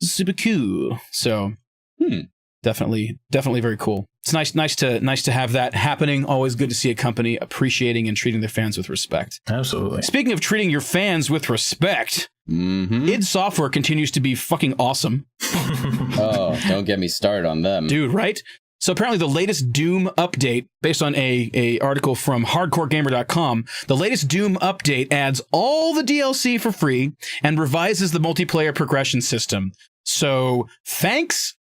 super cool. So definitely very cool. It's nice to have that happening. Always good to see a company appreciating and treating their fans with respect. Absolutely. Speaking of treating your fans with respect, id Software continues to be fucking awesome. Oh, don't get me started on them. Dude, right? So apparently the latest Doom update, based on a article from hardcoregamer.com, the latest Doom update adds all the DLC for free and revises the multiplayer progression system. So thanks.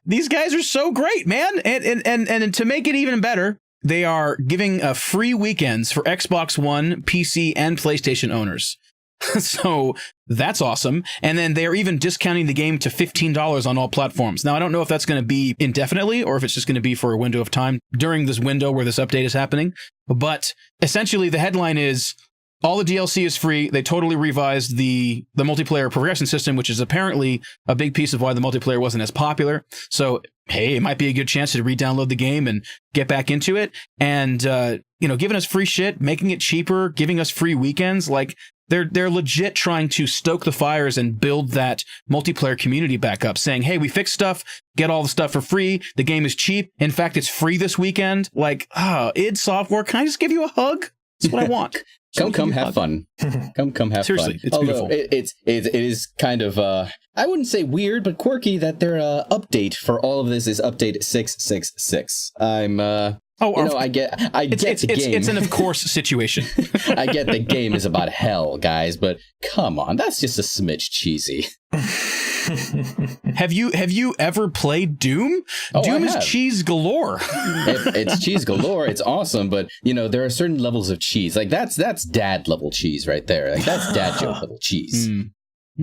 These guys are so great, man. And to make it even better, they are giving free weekends for Xbox One, PC, and PlayStation owners. So that's awesome. And then they're even discounting the game to $15 on all platforms. Now, I don't know if that's going to be indefinitely or if it's just going to be for a window of time during this window where this update is happening. But essentially, the headline is all the DLC is free. They totally revised the multiplayer progression system, which is apparently a big piece of why the multiplayer wasn't as popular. So, hey, it might be a good chance to re-download the game and get back into it. And, giving us free shit, making it cheaper, giving us free weekends, like, They're legit trying to stoke the fires and build that multiplayer community back up, saying, hey, we fixed stuff, get all the stuff for free, the game is cheap, in fact, it's free this weekend. Like, id Software, can I just give you a hug? That's what I want. Come have fun. Come have Seriously, fun. it's Although beautiful. It is kind of, I wouldn't say weird, but quirky that their update for all of this is update 666. I get the game. It's an of course situation. I get the game is about hell, guys, but come on, that's just a smidge cheesy. Have you ever played Doom? Oh, Doom I is have. cheese galore. It's cheese galore. It's awesome, but there are certain levels of cheese. Like that's dad level cheese right there. Like that's dad joke level cheese.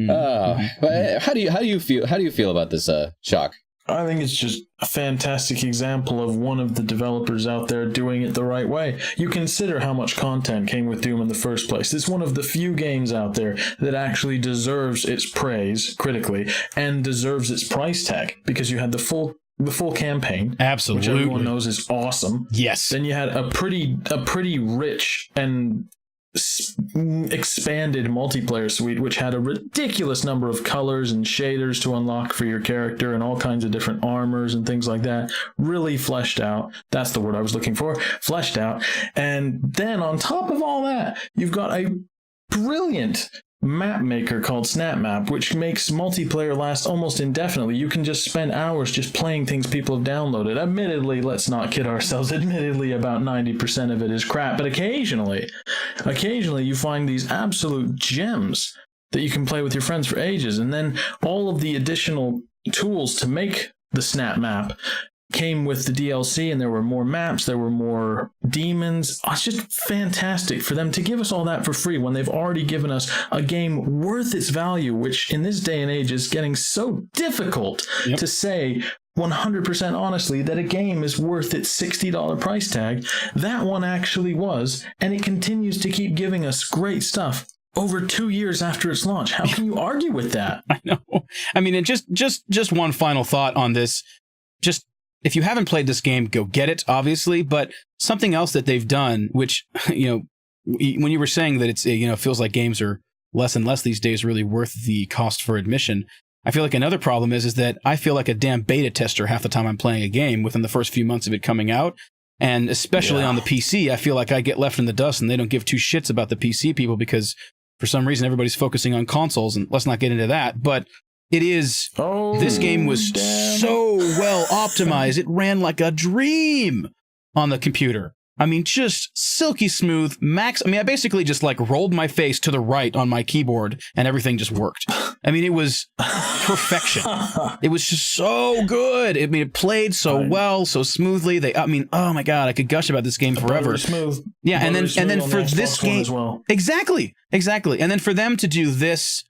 How do you feel about this, Shock? I think it's just a fantastic example of one of the developers out there doing it the right way. You consider how much content came with Doom in the first place. It's one of the few games out there that actually deserves its praise critically and deserves its price tag, because you had the full campaign, absolutely, which everyone knows is awesome. Yes. Then you had a pretty rich and expanded multiplayer suite, which had a ridiculous number of colors and shaders to unlock for your character and all kinds of different armors and things like that. Really fleshed out. That's the word I was looking for. Fleshed out. And then on top of all that, you've got a brilliant map maker called SnapMap, which makes multiplayer last almost indefinitely. You can just spend hours just playing things people have downloaded. Admittedly, let's not kid ourselves, admittedly about 90% of it is crap, but occasionally you find these absolute gems that you can play with your friends for ages. And then all of the additional tools to make the SnapMap came with the DLC, and there were more maps, there were more demons. It's just fantastic for them to give us all that for free when they've already given us a game worth its value, which in this day and age is getting so difficult to say 100% honestly that a game is worth its $60 price tag. That one actually was, and it continues to keep giving us great stuff over 2 years after its launch. How can you argue with that? I know. I mean, and just one final thought on this. Just, if you haven't played this game, go get it, obviously. But something else that they've done, which, when you were saying that it's, feels like games are less and less these days really worth the cost for admission. I feel like another problem is that I feel like a damn beta tester half the time I'm playing a game within the first few months of it coming out. And especially on the PC, I feel like I get left in the dust and they don't give two shits about the PC people because for some reason everybody's focusing on consoles, and let's not get into that. But it is, this game was so well optimized. It ran like a dream on the computer. I mean, just silky smooth, I basically just rolled my face to the right on my keyboard and everything just worked. I mean, it was perfection. It was just so good. It played so well, so smoothly. Oh my God, I could gush about this game forever. Smooth. Yeah, and then for this game as well. Exactly. And then for them to do this,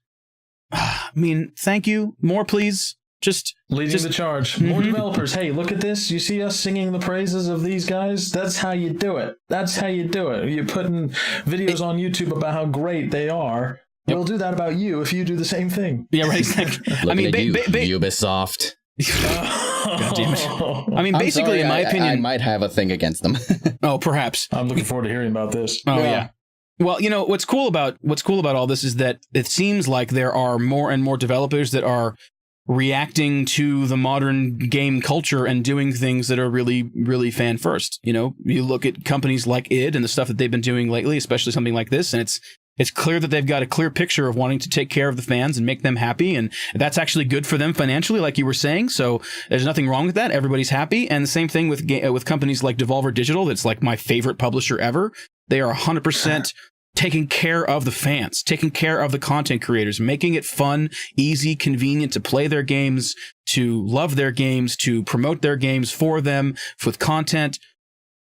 I mean, thank you. More, please. Just leading the charge. More developers. Hey, look at this. You see us singing the praises of these guys? That's how you do it. That's how you do it. You're putting videos on YouTube about how great they are. Yep. We'll do that about you if you do the same thing. Yeah, right. Exactly. I mean, Ubisoft. God damn it. I mean, basically, in my opinion, I might have a thing against them. Oh, perhaps. I'm looking forward to hearing about this. Oh, yeah. Well, you know, what's cool about all this is that it seems like there are more and more developers that are reacting to the modern game culture and doing things that are really, really fan first. You know, you look at companies like id and the stuff that they've been doing lately, especially something like this, and it's clear that they've got a clear picture of wanting to take care of the fans and make them happy, and that's actually good for them financially, like you were saying. So there's nothing wrong with that. Everybody's happy. And the same thing with companies like Devolver Digital. That's like my favorite publisher ever. They are 100% taking care of the fans, taking care of the content creators, making it fun, easy, convenient to play their games, to love their games, to promote their games for them with content.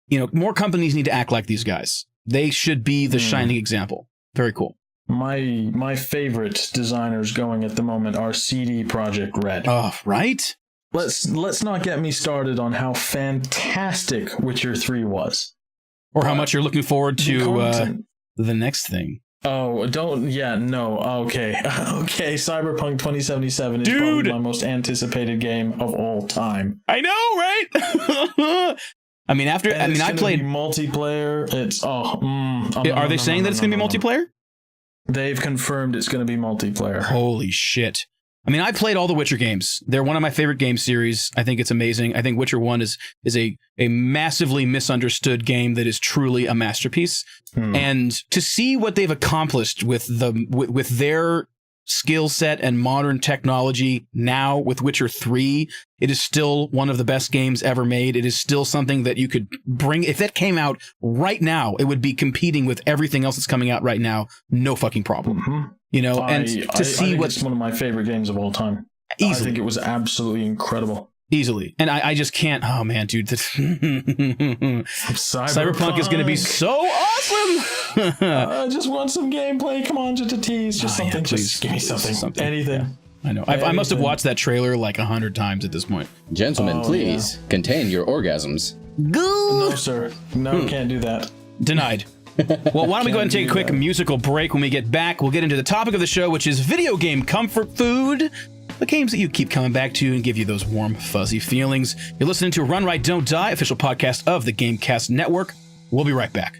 You know, more companies need to act like these guys. They should be the shining example. Very cool. My favorite designers going at the moment are CD Projekt Red. Oh, right? Let's not get me started on how fantastic Witcher 3 was. Or how much you're looking forward to the next thing. Oh, don't... Yeah, no. Okay. Okay, Cyberpunk 2077 is probably my most anticipated game of all time. I know, right? I mean, I played... multiplayer. It's... Are they saying that it's going to be multiplayer? They've confirmed it's going to be multiplayer. Holy shit. I mean, I played all the Witcher games. They're one of my favorite game series. I think it's amazing. I think Witcher 1 is a massively misunderstood game that is truly a masterpiece. And to see what they've accomplished with their skill set and modern technology now with Witcher 3, it is still one of the best games ever made. It is still something that you could bring. If that came out right now, it would be competing with everything else that's coming out right now. No fucking problem. You know, I think it's one of my favorite games of all time. Easily. I think it was absolutely incredible. Easily. And I just can't. Oh, man, dude. Cyberpunk is going to be so awesome. I just want some gameplay. Come on, just a tease. Just something. Yeah, just give me something. Anything. Yeah. I know. I must have watched that trailer like 100 times at this point. Gentlemen, please contain your orgasms. No, sir. No, can't do that. Denied. Well, why don't we go ahead and take a quick musical break? When we get back, we'll get into the topic of the show, which is video game comfort food. The games that you keep coming back to and give you those warm, fuzzy feelings. You're listening to Run Right, Don't Die, official podcast of the GameCast Network. We'll be right back.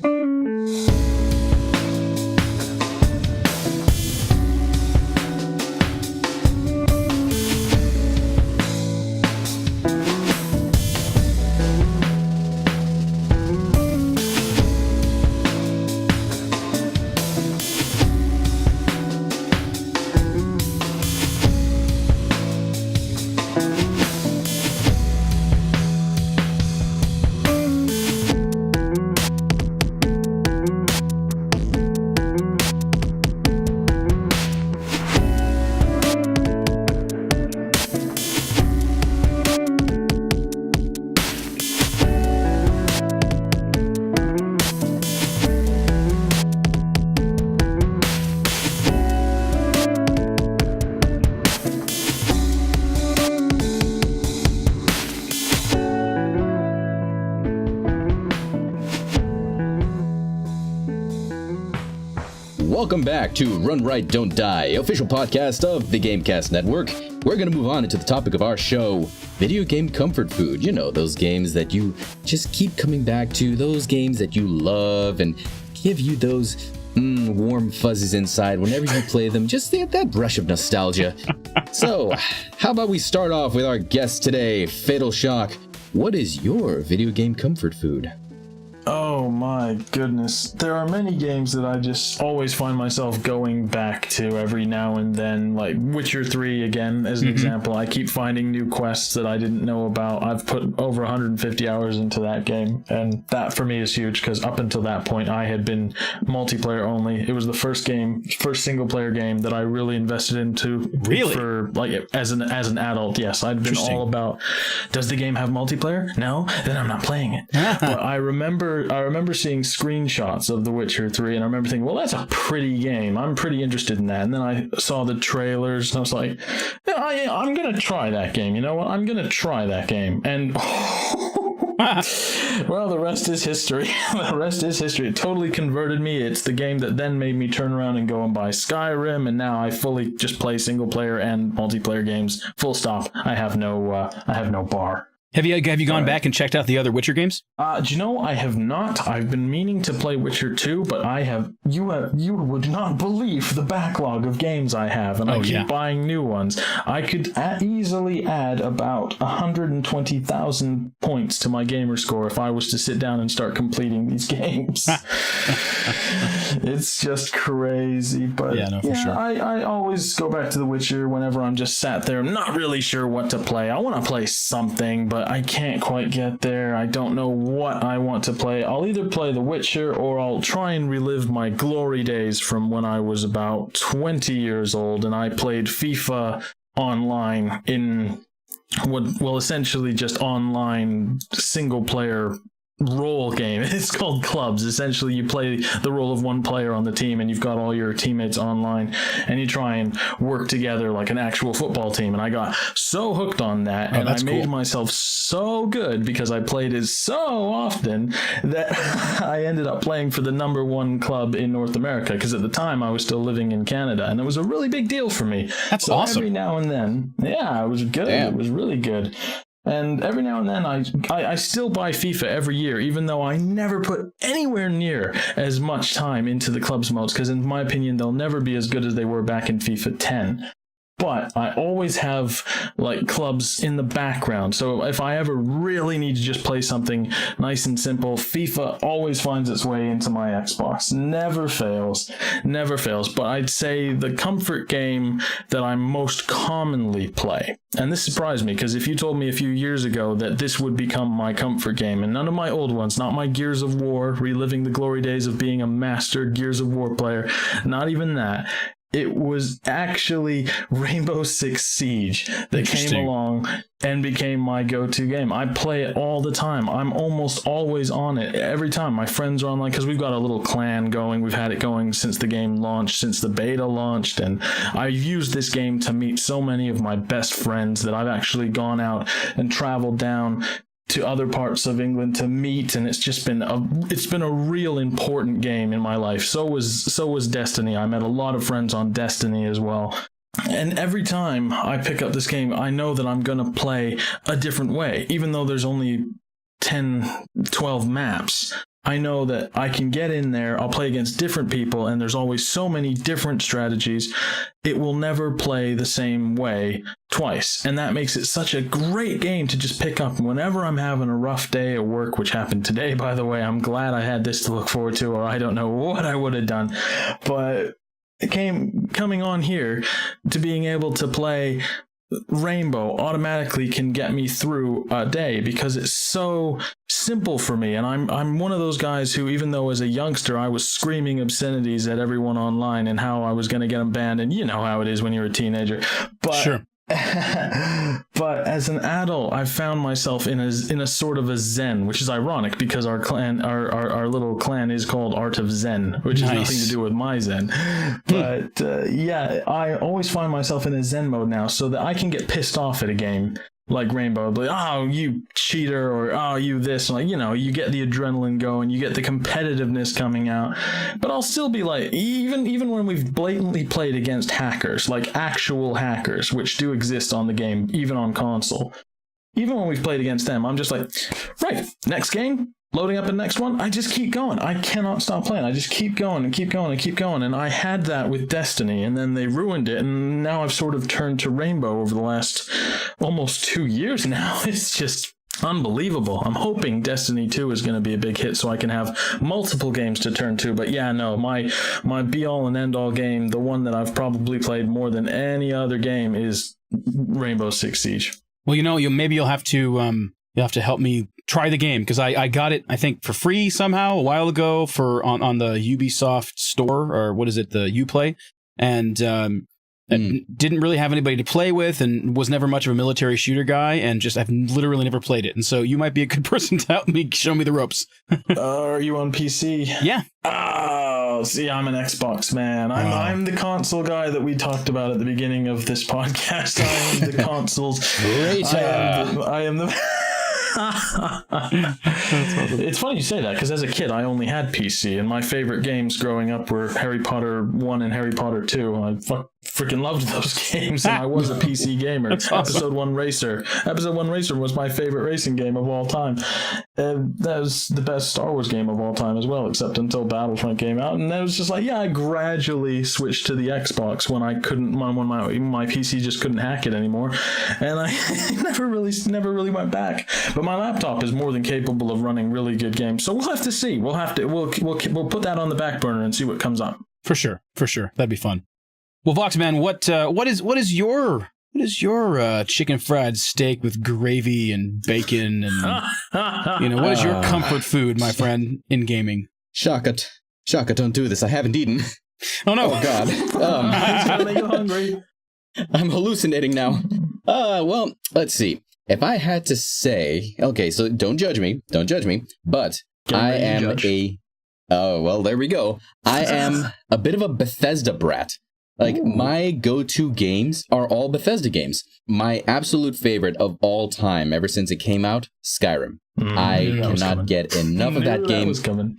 Welcome back to Run Right, Don't Die, official podcast of the GameCast Network. We're going to move on into the topic of our show, video game comfort food. You know, those games that you just keep coming back to, those games that you love and give you those warm fuzzies inside whenever you play them, just that rush of nostalgia. So, how about we start off with our guest today, Fatalshock. What is your video game comfort food? Oh my goodness. There are many games that I just always find myself going back to every now and then, like Witcher 3 again, as an example. I keep finding new quests that I didn't know about. I've put over 150 hours into that game, and that for me is huge because up until that point I had been multiplayer only. It was the first single player game that I really invested into. Really? For like as an adult, yes. I'd been all about, does the game have multiplayer? No? Then I'm not playing it. But I remember remember seeing screenshots of The Witcher 3, and I remember thinking, well, that's a pretty game. I'm pretty interested in that. And then I saw the trailers, and I was like, yeah, I'm going to try that game. You know what? I'm going to try that game. And well, the rest is history. The rest is history. It totally converted me. It's the game that then made me turn around and go and buy Skyrim, and now I fully just play single player and multiplayer games. Full stop. I have no bar. Have you gone back and checked out the other Witcher games? Do you know, I have not. I've been meaning to play Witcher 2, but you would not believe the backlog of games I have, and I keep buying new ones. I could easily add about 120,000 points to my gamer score if I was to sit down and start completing these games. It's just crazy, but for sure. I always go back to The Witcher whenever I'm just sat there. I'm not really sure what to play. I want to play something, but I can't quite get there. I don't know what I want to play. I'll either play The Witcher or I'll try and relive my glory days from when I was about 20 years old and I played FIFA online in essentially just online single player role game. It's called clubs. Essentially, you play the role of one player on the team and you've got all your teammates online and you try and work together like an actual football team. And I got so hooked on that and I made myself so good because I played it so often that I ended up playing for the #1 club in North America, because at the time I was still living in Canada and it was a really big deal for me. That's awesome. Every now and then, it was good. Damn. It was really good. And every now and then I still buy FIFA every year, even though I never put anywhere near as much time into the clubs modes, because in my opinion, they'll never be as good as they were back in FIFA 10. But I always have like clubs in the background. So if I ever really need to just play something nice and simple, FIFA always finds its way into my Xbox. Never fails. But I'd say the comfort game that I most commonly play, and this surprised me because if you told me a few years ago that this would become my comfort game, and none of my old ones, not my Gears of War, reliving the glory days of being a master Gears of War player, not even that. It was actually Rainbow Six Siege that came along and became my go-to game. I play it all the time. I'm almost always on it. Every time my friends are online, because we've got a little clan going. We've had it going since the game launched, since the beta launched. And I've used this game to meet so many of my best friends that I've actually gone out and traveled down to other parts of England to meet, and it's been a real important game in my life. So was Destiny. I met a lot of friends on Destiny as well. And every time I pick up this game, I know that I'm going to play a different way, even though there's only 10, 12 maps. I know that I can get in there, I'll play against different people, and there's always so many different strategies. It will never play the same way twice. And that makes it such a great game to just pick up whenever I'm having a rough day at work, which happened today, by the way. I'm glad I had this to look forward to, or I don't know what I would have done. But coming on here to being able to play Rainbow automatically can get me through a day because it's so simple for me. And I'm one of those guys who, even though as a youngster I was screaming obscenities at everyone online and how I was going to get them banned, and you know how it is when you're a teenager, but sure. But as an adult, I've found myself in a sort of a zen, which is ironic because our clan, our little clan, is called Art of Zen, which has nothing to do with my zen. But I always find myself in a zen mode now, so that I can get pissed off at a game like Rainbow, like, oh, you cheater, or oh, you this, like, you know, you get the adrenaline going, you get the competitiveness coming out. But I'll still be like, even when we've blatantly played against hackers, like actual hackers, which do exist on the game, even on console, even when we've played against them, I'm just like, right, next game, loading up the next one, I just keep going. I cannot stop playing. I just keep going and keep going and keep going. And I had that with Destiny, and then they ruined it, and now I've sort of turned to Rainbow over the last almost 2 years now. It's just unbelievable. I'm hoping Destiny 2 is going to be a big hit so I can have multiple games to turn to. But yeah, no, my be-all and end-all game, the one that I've probably played more than any other game, is Rainbow Six Siege. Well, you know, maybe you'll have to help me try the game, because I got it, I think, for free somehow a while ago on the Ubisoft store, or what is it, the Uplay, and didn't really have anybody to play with and was never much of a military shooter guy, and just I've literally never played it. And so you might be a good person to help me show me the ropes. Are you on PC? Yeah. Oh, see, I'm an Xbox man. I'm the console guy that we talked about at the beginning of this podcast. I am the consoles. I am the It's funny you say that, because as a kid I only had PC, and my favorite games growing up were Harry Potter 1 and Harry Potter 2. I freaking loved those games, and I was a PC gamer. Awesome. Episode 1 Racer was my favorite racing game of all time, and that was the best Star Wars game of all time as well, except until Battlefront came out. And that was just like, I gradually switched to the Xbox when I couldn't, when my PC just couldn't hack it anymore, and I never really went back. But my laptop is more than capable of running really good games, so we'll have to see. We'll put that on the back burner and see what comes up. For sure. That'd be fun. Well, Voxman, what is your chicken fried steak with gravy and bacon and what is your comfort food, my friend, in gaming? Shaka, don't do this. I haven't eaten. Oh no! Oh God! It's gonna make you hungry. I'm hallucinating now. Well, let's see. If I had to say, okay, so don't judge me, but I am oh, well, there we go. I am a bit of a Bethesda brat. Like, my go-to games are all Bethesda games. My absolute favorite of all time, ever since it came out, Skyrim. I cannot get enough of that game.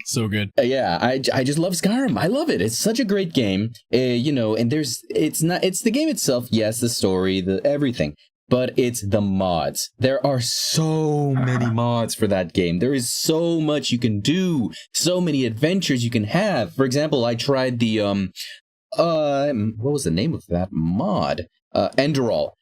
So good. Yeah, I just love Skyrim. I love it. It's such a great game. And it's the game itself, yes, the story, everything. But it's the mods. There are so many mods for that game. There is so much you can do, so many adventures you can have. For example, I tried the what was the name of that mod? Enderall.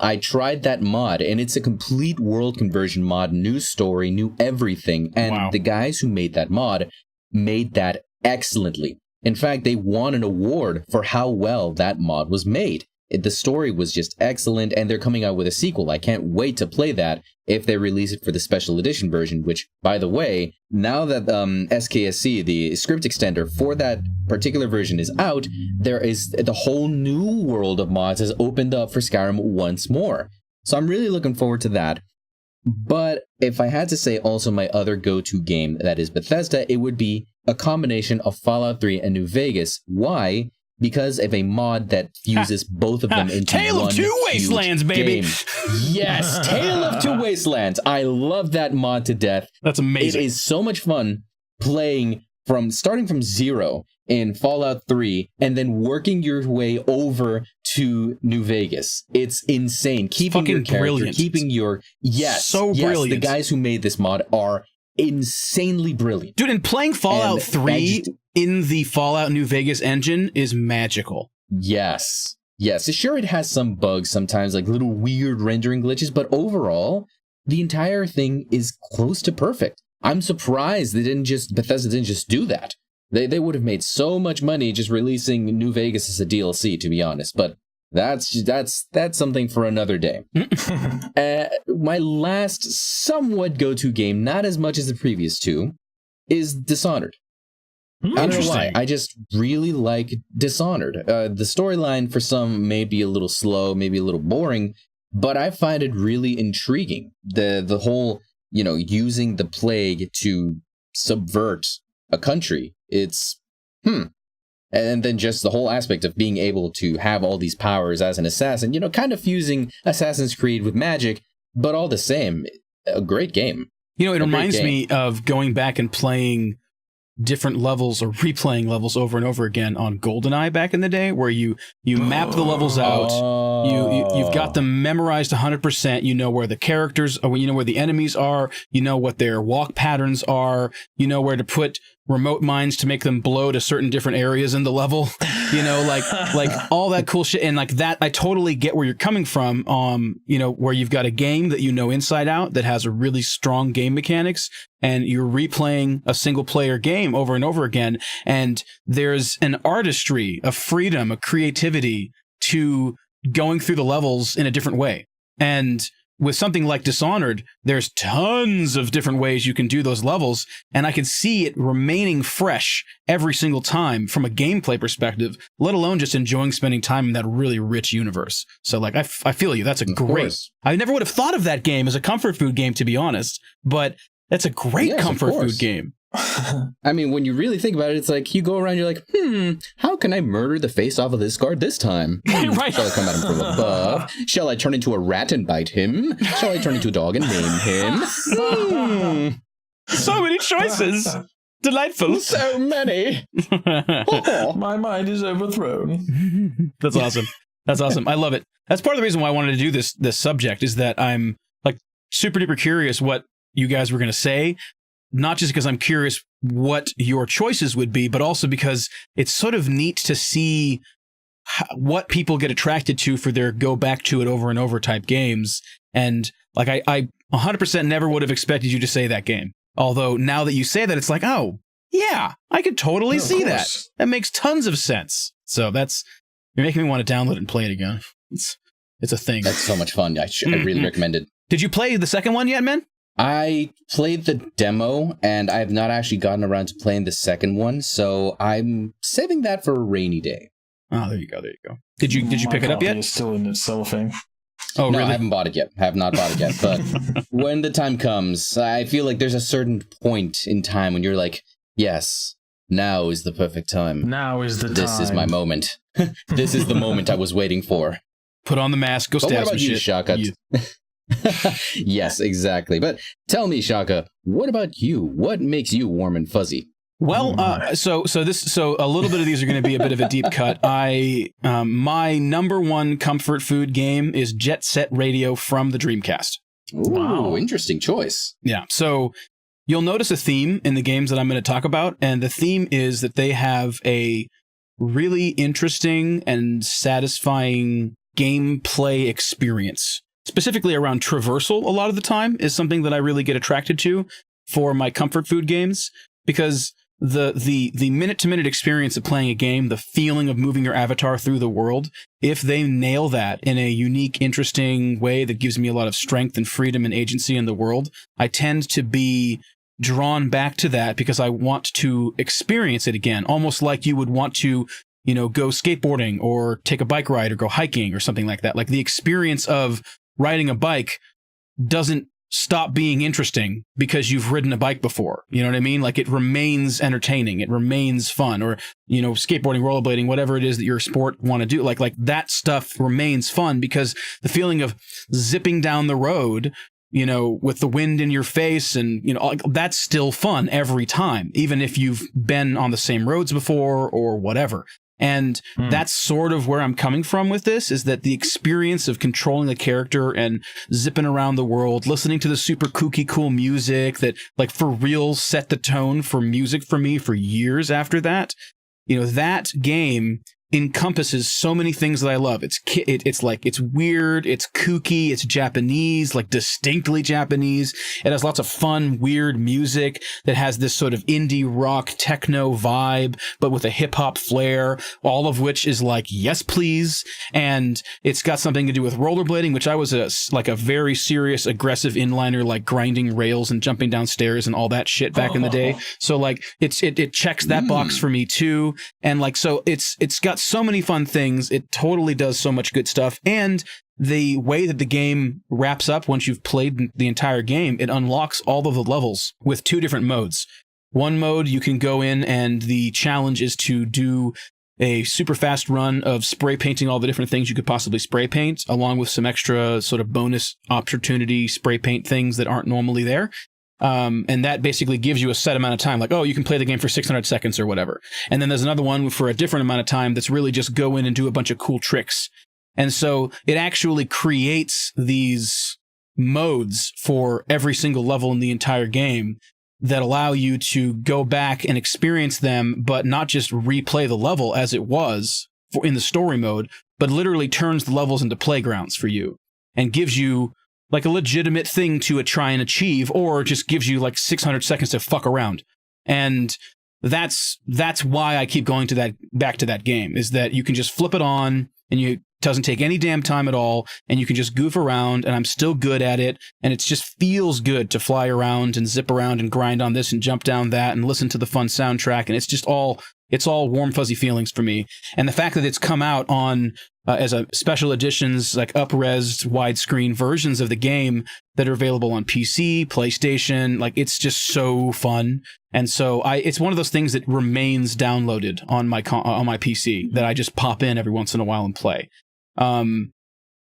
I tried that mod, and it's a complete world conversion mod, new story, new everything. And the guys who made that mod made that excellently. In fact, they won an award for how well that mod was made. The story was just excellent, and they're coming out with a sequel. I can't wait to play that if they release it for the special edition version, which, by the way, now that SKSC, the script extender for that particular version, is out, there is the whole new world of mods has opened up for Skyrim once more. So I'm really looking forward to that. But if I had to say also my other go-to game that is Bethesda, it would be a combination of Fallout 3 and New Vegas. Why? Because of a mod that fuses both of them into Tale one of Two Wastelands, baby. Game. Yes, Tale of Two Wastelands. I love that mod to death. That's amazing. It is so much fun playing starting from zero in Fallout 3 and then working your way over to New Vegas. It's insane. Keeping your character, brilliant. keeping your brilliant. The guys who made this mod are insanely brilliant. Dude, and playing Fallout 3 in the Fallout New Vegas engine is magical. Yes. Sure, it has some bugs sometimes, like little weird rendering glitches, but overall, the entire thing is close to perfect. I'm surprised Bethesda didn't just do that. They would have made so much money just releasing New Vegas as a DLC, to be honest, but that's something for another day. My last somewhat go-to game, not as much as the previous two, is Dishonored. I don't know why. I just really like Dishonored. The storyline for some may be a little slow, maybe a little boring, but I find it really intriguing. The whole, using the plague to subvert a country. It's and then just the whole aspect of being able to have all these powers as an assassin, kind of fusing Assassin's Creed with magic, but all the same, a great game. It reminds me of going back and playing different levels or replaying levels over and over again on GoldenEye back in the day, where you map the levels out, you've got them memorized 100%, you know where the characters are, you know where the enemies are, you know what their walk patterns are, you know where to put remote mines to make them blow to certain different areas in the level, like all that cool shit. And like that, I totally get where you're coming from, where you've got a game that inside out that has a really strong game mechanics, and you're replaying a single player game over and over again. And there's an artistry, a freedom, a creativity to going through the levels in a different way. And with something like Dishonored, there's tons of different ways you can do those levels, and I can see it remaining fresh every single time from a gameplay perspective, let alone just enjoying spending time in that really rich universe. So like, I feel you. That's a great. I never would have thought of that game as a comfort food game, to be honest, but that's a great comfort food game. I mean, when you really think about it, it's like you go around, you're like, how can I murder the face off of this guard this time? Right. Shall I come at him from above? Shall I turn into a rat and bite him? Shall I turn into a dog and name him? So many choices. Delightful. So many. My mind is overthrown. That's awesome. That's awesome. I love it. That's part of the reason why I wanted to do this subject, is that I'm like super duper curious what you guys were going to say. Not just because I'm curious what your choices would be, but also because it's sort of neat to see what people get attracted to for their go back to it over and over type games. And like, I 100% never would have expected you to say that game. Although now that you say that, it's like, oh yeah, I could totally see that. That makes tons of sense. So you're making me want to download it and play it again. It's a thing. That's so much fun. I really recommend it. Did you play the second one yet, man? I played the demo, and I have not actually gotten around to playing the second one, so I'm saving that for a rainy day. Oh, there you go. Did you pick it up yet? It's still in its cellophane. Oh, no, really? I haven't bought it yet. I have not bought it yet. But when the time comes, I feel like there's a certain point in time when you're like, yes, now is the perfect time. Now is the time. This is my moment. This is the moment I was waiting for. Put on the mask, go stab some shit. What about you, Shakka? Yes, exactly. But tell me, Shakka, what about you? What makes you warm and fuzzy? Well, so a little bit of these are going to be a bit of a deep cut. My number one comfort food game is Jet Set Radio from the Dreamcast. Ooh, wow, interesting choice. Yeah. So you'll notice a theme in the games that I'm going to talk about, and the theme is that they have a really interesting and satisfying gameplay experience. Specifically around traversal, a lot of the time, is something that I really get attracted to for my comfort food games, because the minute-to-minute experience of playing a game, the feeling of moving your avatar through the world, if they nail that in a unique, interesting way that gives me a lot of strength and freedom and agency in the world, I tend to be drawn back to that because I want to experience it again, almost like you would want to, go skateboarding or take a bike ride or go hiking or something like that. Like the experience of riding a bike doesn't stop being interesting because you've ridden a bike before. You know what I mean? Like it remains entertaining. It remains fun. Or, skateboarding, rollerblading, whatever it is that your sport want to do. Like that stuff remains fun because the feeling of zipping down the road, with the wind in your face and, that's still fun every time, even if you've been on the same roads before or whatever. And that's sort of where I'm coming from with this, is that the experience of controlling a character and zipping around the world, listening to the super kooky, cool music that like for real set the tone for music for me for years after that. That game encompasses so many things that I love. It's weird, it's kooky, it's Japanese, like distinctly Japanese. It has lots of fun, weird music that has this sort of indie rock techno vibe, but with a hip hop flair, all of which is like, yes, please. And it's got something to do with rollerblading, which I was a very serious, aggressive inliner, like grinding rails and jumping down stairs and all that shit back in the day. So like it checks that box for me too. And like, so it's got so many fun things. It totally does so much good stuff. And the way that the game wraps up once you've played the entire game, it unlocks all of the levels with 2 different modes. One mode, you can go in and the challenge is to do a super fast run of spray painting all the different things you could possibly spray paint, along with some extra sort of bonus opportunity spray paint things that aren't normally there. And that basically gives you a set amount of time, like, oh, you can play the game for 600 seconds or whatever. And then there's another one for a different amount of time that's really just go in and do a bunch of cool tricks. And so it actually creates these modes for every single level in the entire game that allow you to go back and experience them, but not just replay the level as it was in the story mode, but literally turns the levels into playgrounds for you and gives you like a legitimate thing to try and achieve, or just gives you like 600 seconds to fuck around. And that's why I keep going back to that game, is that you can just flip it on and you doesn't take any damn time at all, and you can just goof around, and I'm still good at it, and it just feels good to fly around and zip around and grind on this and jump down that and listen to the fun soundtrack, and it's all warm, fuzzy feelings for me. And the fact that it's come out on as a special editions, like up-res widescreen versions of the game that are available on PC, PlayStation, like it's just so fun. And so it's one of those things that remains downloaded on my PC that I just pop in every once in a while and play.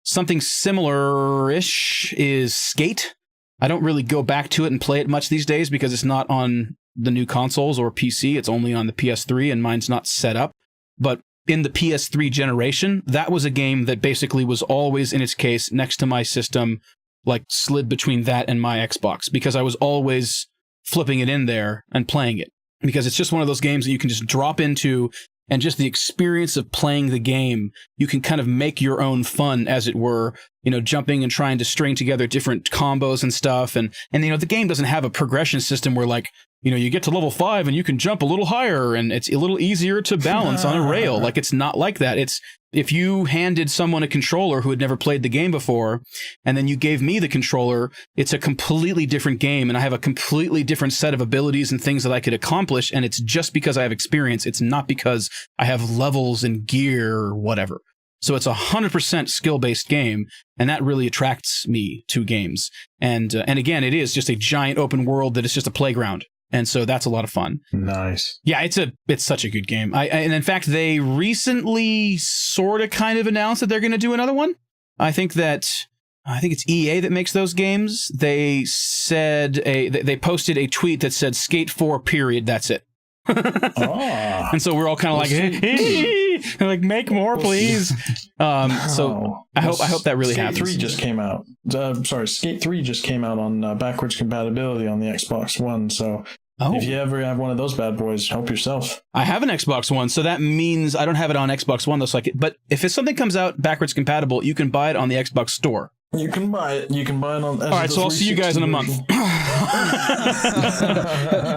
Something similar-ish is Skate. I don't really go back to it and play it much these days because it's not on the new consoles or PC. It's only on the PS3, and mine's not set up. But in the PS3 generation, that was a game that basically was always, in its case, next to my system, like slid between that and my Xbox, because I was always flipping it in there and playing it. Because it's just one of those games that you can just drop into, and just the experience of playing the game, you can kind of make your own fun, as it were, jumping and trying to string together different combos and stuff. And the game doesn't have a progression system where, like, you get to level 5 and you can jump a little higher and it's a little easier to balance on a rail. Like, it's not like that. It's, if you handed someone a controller who had never played the game before, and then you gave me the controller, it's a completely different game, and I have a completely different set of abilities and things that I could accomplish, and it's just because I have experience. It's not because I have levels and gear or whatever. So it's 100% skill-based game, and that really attracts me to games. And again, it is just a giant open world that is just a playground. And so that's a lot of fun. Nice. Yeah, it's such a good game. And in fact, they recently sort of kind of announced that they're going to do another one. I think it's EA that makes those games. They said they posted a tweet that said Skate 4 period. That's it. Oh. And so we're all kind of like, like, make more, please. So I hope that really happens. Skate 3 just came out. Skate 3 just came out on backwards compatibility on the Xbox One. So if you ever have one of those bad boys, help yourself. I have an Xbox One, so that means I don't have it on Xbox One, though. But if something comes out backwards compatible, you can buy it on the Xbox Store. You can buy it. You can buy it on. All right, so I'll see you guys in a month.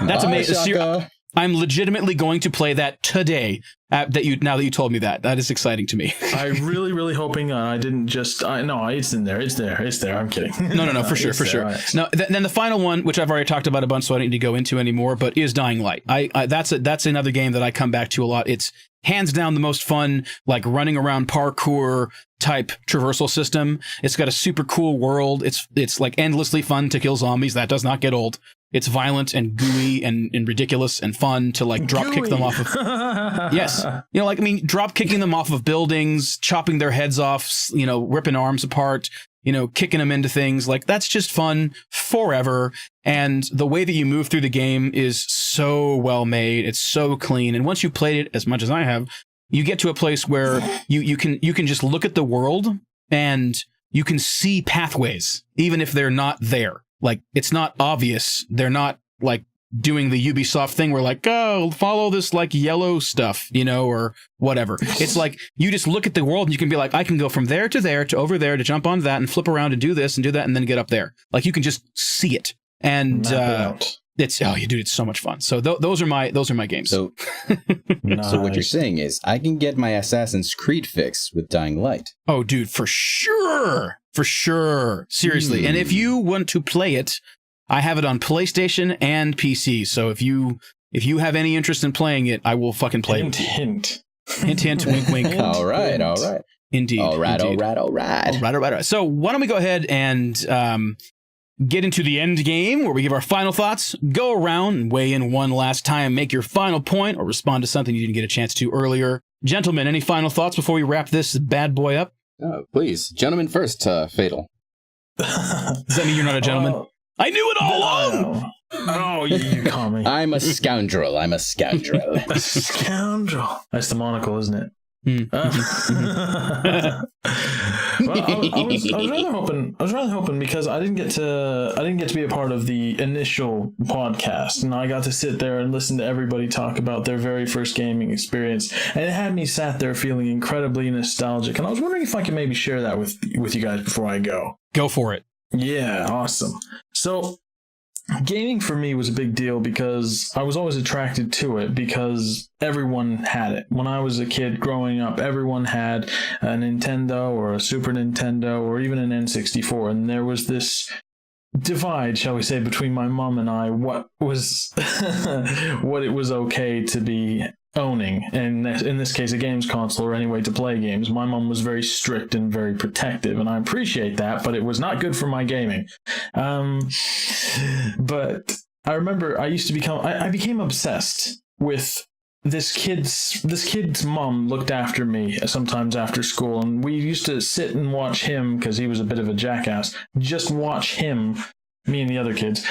That's amazing. I'm legitimately going to play that today. Now that you told me that is exciting to me. I really hoping I didn't just. No, it's in there. It's there. I'm kidding. No, for sure. Right. Now, then the final one, which I've already talked about a bunch, so I don't need to go into anymore, but is Dying Light. That's another game that I come back to a lot. It's hands down the most fun, like running around parkour type traversal system. It's got a super cool world. It's like endlessly fun to kill zombies. That does not get old. It's violent and gooey and ridiculous and fun to like drop kick them off of. Yes. Drop kicking them off of buildings, chopping their heads off, ripping arms apart, kicking them into things. Like, that's just fun forever. And the way that you move through the game is so well made. It's so clean. And once you've played it as much as I have, you get to a place where you can just look at the world and you can see pathways, even if they're not there. Like, it's not obvious. They're not like doing the Ubisoft thing where like, oh, follow this like yellow stuff, or whatever. It's like, you just look at the world and you can be like, I can go from there to over there to jump on that and flip around and do this and do that and then get up there. Like, you can just see it. And it's so much fun. So those are my games. So, nice. So what you're saying is I can get my Assassin's Creed fix with Dying Light. Oh, dude, for sure. Seriously. And if you want to play it, I have it on PlayStation and PC. So if you have any interest in playing it, I will fucking play it. Hint. Hint, wink, wink. All right. Indeed. All right. So why don't we go ahead and get into the end game where we give our final thoughts, go around and weigh in one last time, make your final point, or respond to something you didn't get a chance to earlier. Gentlemen, any final thoughts before we wrap this bad boy up? Oh, please. Gentlemen first, Fatal. Does that mean you're not a gentleman? I knew it all along! Oh, you call me. I'm a scoundrel. A scoundrel. That's the monocle, isn't it? Well, I was rather hoping because I didn't get to be a part of the initial podcast, and I got to sit there and listen to everybody talk about their very first gaming experience, and it had me sat there feeling incredibly nostalgic. And I was wondering if I could maybe share that with you guys before I go. Go for it. Yeah, awesome. So gaming for me was a big deal because I was always attracted to it because everyone had it. When I was a kid growing up, everyone had a Nintendo or a Super Nintendo or even an N64, and there was this divide, shall we say, between my mom and I, what was what it was okay to be owning, and in this case a games console, or any way to play games. My mom was very strict and very protective, and I appreciate that, but it was not good for my gaming. But I remember I became obsessed with this kid's mom looked after me sometimes after school, and we used to sit and watch him, because he was a bit of a jackass, just watch him, me and the other kids,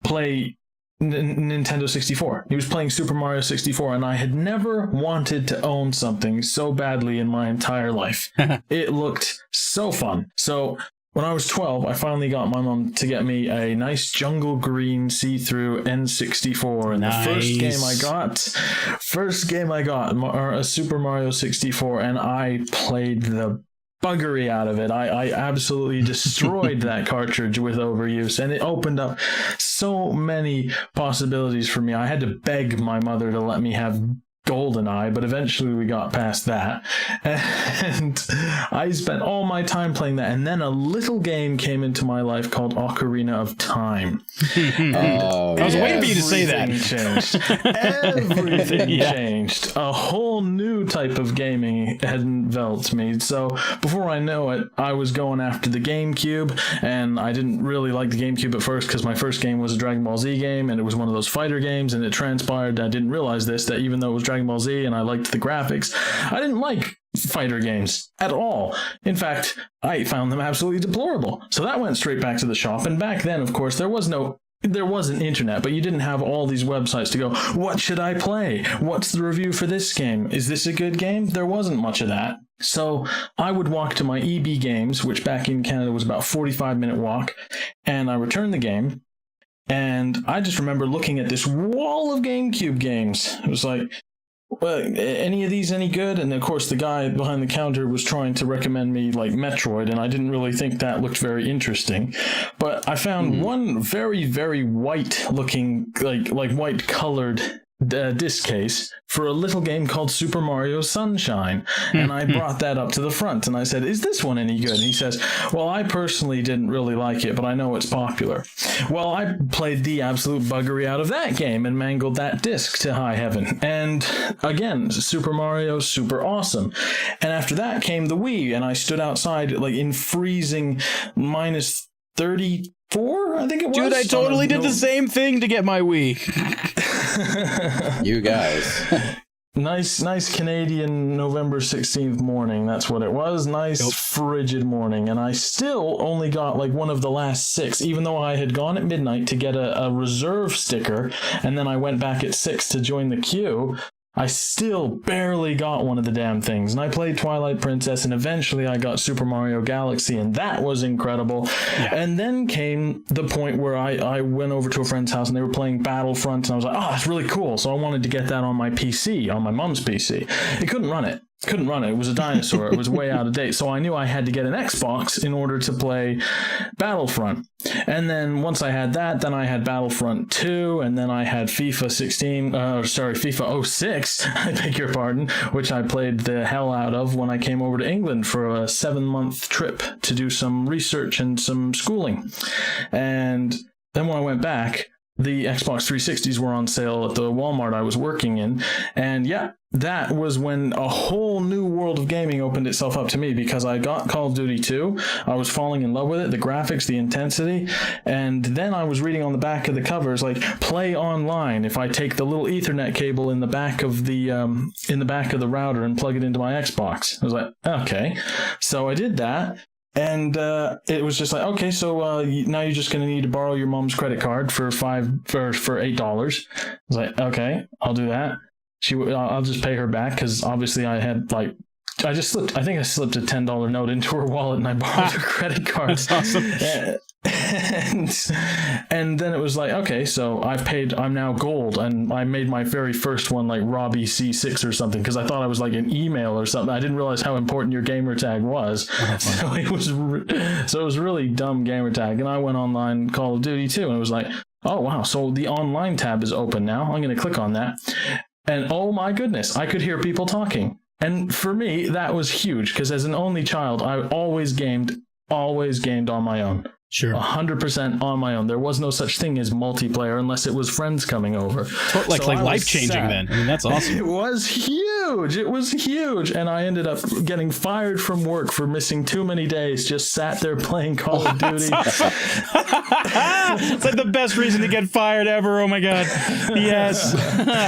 play Nintendo 64. He was playing Super Mario 64, and I had never wanted to own something so badly in my entire life. It looked so fun. So when I was 12, I finally got my mom to get me a nice jungle green see-through N64, and nice. The first game I got, a Super Mario 64, and I played the buggery out of it. I absolutely destroyed that cartridge with overuse, and it opened up so many possibilities for me. I had to beg my mother to let me have GoldenEye, but eventually we got past that, and I spent all my time playing that, and then a little game came into my life called Ocarina of Time. I was waiting for you to say that. Everything changed. A whole new type of gaming had enveloped me. So before I know it, I was going after the GameCube, and I didn't really like the GameCube at first because my first game was a Dragon Ball Z game, and it was one of those fighter games, and it transpired, I didn't realize this, that even though it was Dragon Ball Z and I liked the graphics, I didn't like fighter games at all. In fact, I found them absolutely deplorable. So that went straight back to the shop, and back then, of course, there wasn't internet, but you didn't have all these websites to go, what should I play? What's the review for this game? Is this a good game? There wasn't much of that. So I would walk to my EB Games, which back in Canada was about a 45-minute walk, and I returned the game. And I just remember looking at this wall of GameCube games. It was like, well, any of these any good? And of course the guy behind the counter was trying to recommend me like Metroid, and I didn't really think that looked very interesting. But I found one very, very white looking, like white colored disc case for a little game called Super Mario Sunshine, and I brought that up to the front and I said, is this one any good? And he says, well, I personally didn't really like it, but I know it's popular. Well, I played the absolute buggery out of that game and mangled that disc to high heaven, and again, Super Mario, super awesome. And after that came the Wii, and I stood outside like in freezing minus 34, I think it was. Dude, I totally did the same thing to get my Wii. You guys. Nice Canadian November 16th morning. That's what it was. Nice frigid morning. And I still only got like one of the last 6, even though I had gone at midnight to get a reserve sticker, and then I went back at 6 to join the queue. I still barely got one of the damn things. And I played Twilight Princess, and eventually I got Super Mario Galaxy, and that was incredible. Yeah. And then came the point where I went over to a friend's house, and they were playing Battlefront, and I was like, oh, that's really cool. So I wanted to get that on my PC, on my mom's PC. It couldn't run it. It was a dinosaur. It was way out of date. So I knew I had to get an Xbox in order to play Battlefront. And then once I had that, then I had Battlefront 2, and then I had FIFA 06, I beg your pardon, which I played the hell out of when I came over to England for a 7-month trip to do some research and some schooling. And then when I went back, the Xbox 360s were on sale at the Walmart I was working in, and yeah, that was when a whole new world of gaming opened itself up to me, because I got Call of Duty 2, I was falling in love with it, the graphics, the intensity, and then I was reading on the back of the covers, like, play online if I take the little Ethernet cable in the back of the router and plug it into my Xbox. I was like, okay, so I did that. And it was just like, okay, so now you're just going to need to borrow your mom's credit card for $8. I was like, okay, I'll do that. I'll just pay her back, because obviously I had like, I think I slipped a $10 note into her wallet, and I borrowed her credit card. That's awesome. And then it was like, okay, so I'm now gold, and I made my very first one like Robbie C6 or something, because I thought I was like an email or something. I didn't realize how important your gamer tag was. So it was really dumb gamer tag, and I went online Call of Duty 2, and it was like, Oh, wow. So the online tab is open now. I'm going to click on that. And oh my goodness, I could hear people talking. And for me, that was huge because as an only child, I always gamed on my own. Sure. 100% on my own. There was no such thing as multiplayer unless it was friends coming over. Like life-changing then. I mean, that's awesome. It was huge. It was huge. And I ended up getting fired from work for missing too many days. Just sat there playing Call of Duty. Awesome. It's like the best reason to get fired ever. Oh my God. Yes.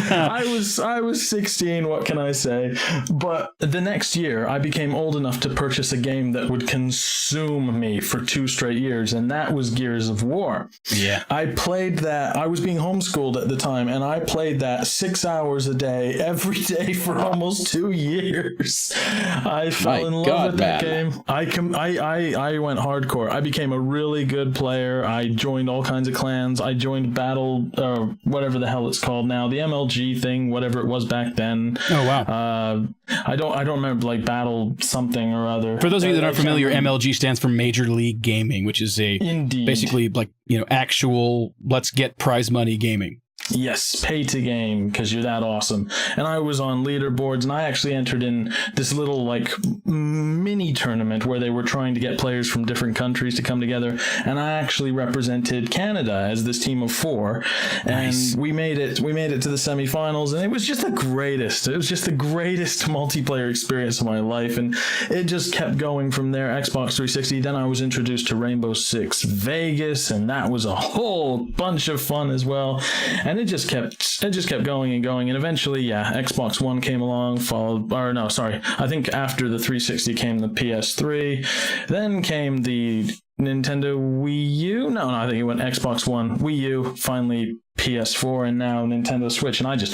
I was 16. What can I say? But the next year, I became old enough to purchase a game that would consume me for 2 straight years. And that was Gears of War. Yeah. I played that. I was being homeschooled at the time, and I played that 6 hours a day, every day for almost 2 years. I fell in love with that game. I went hardcore. I became a really good player. I joined all kinds of clans. I joined Battle, whatever the hell it's called now, the MLG thing, whatever it was back then. Oh wow. I don't remember, like Battle something or other. For those of you that aren't familiar, MLG stands for Major League Gaming, which is basically like, actual let's get prize money gaming. Yes, pay to game because you're that awesome. And I was on leaderboards, and I actually entered in this little like mini tournament where they were trying to get players from different countries to come together. And I actually represented Canada as this team of 4. Nice. And we made it to the semifinals, and it was just the greatest. It was just the greatest multiplayer experience of my life. And it just kept going from there. Xbox 360. Then I was introduced to Rainbow Six Vegas, and that was a whole bunch of fun as well. And it just kept going and going, and eventually, Xbox One came along. I think after the 360 came the PS3, then came the Nintendo Wii U. No, I think it went Xbox One, Wii U, finally PS4, and now Nintendo Switch. And I just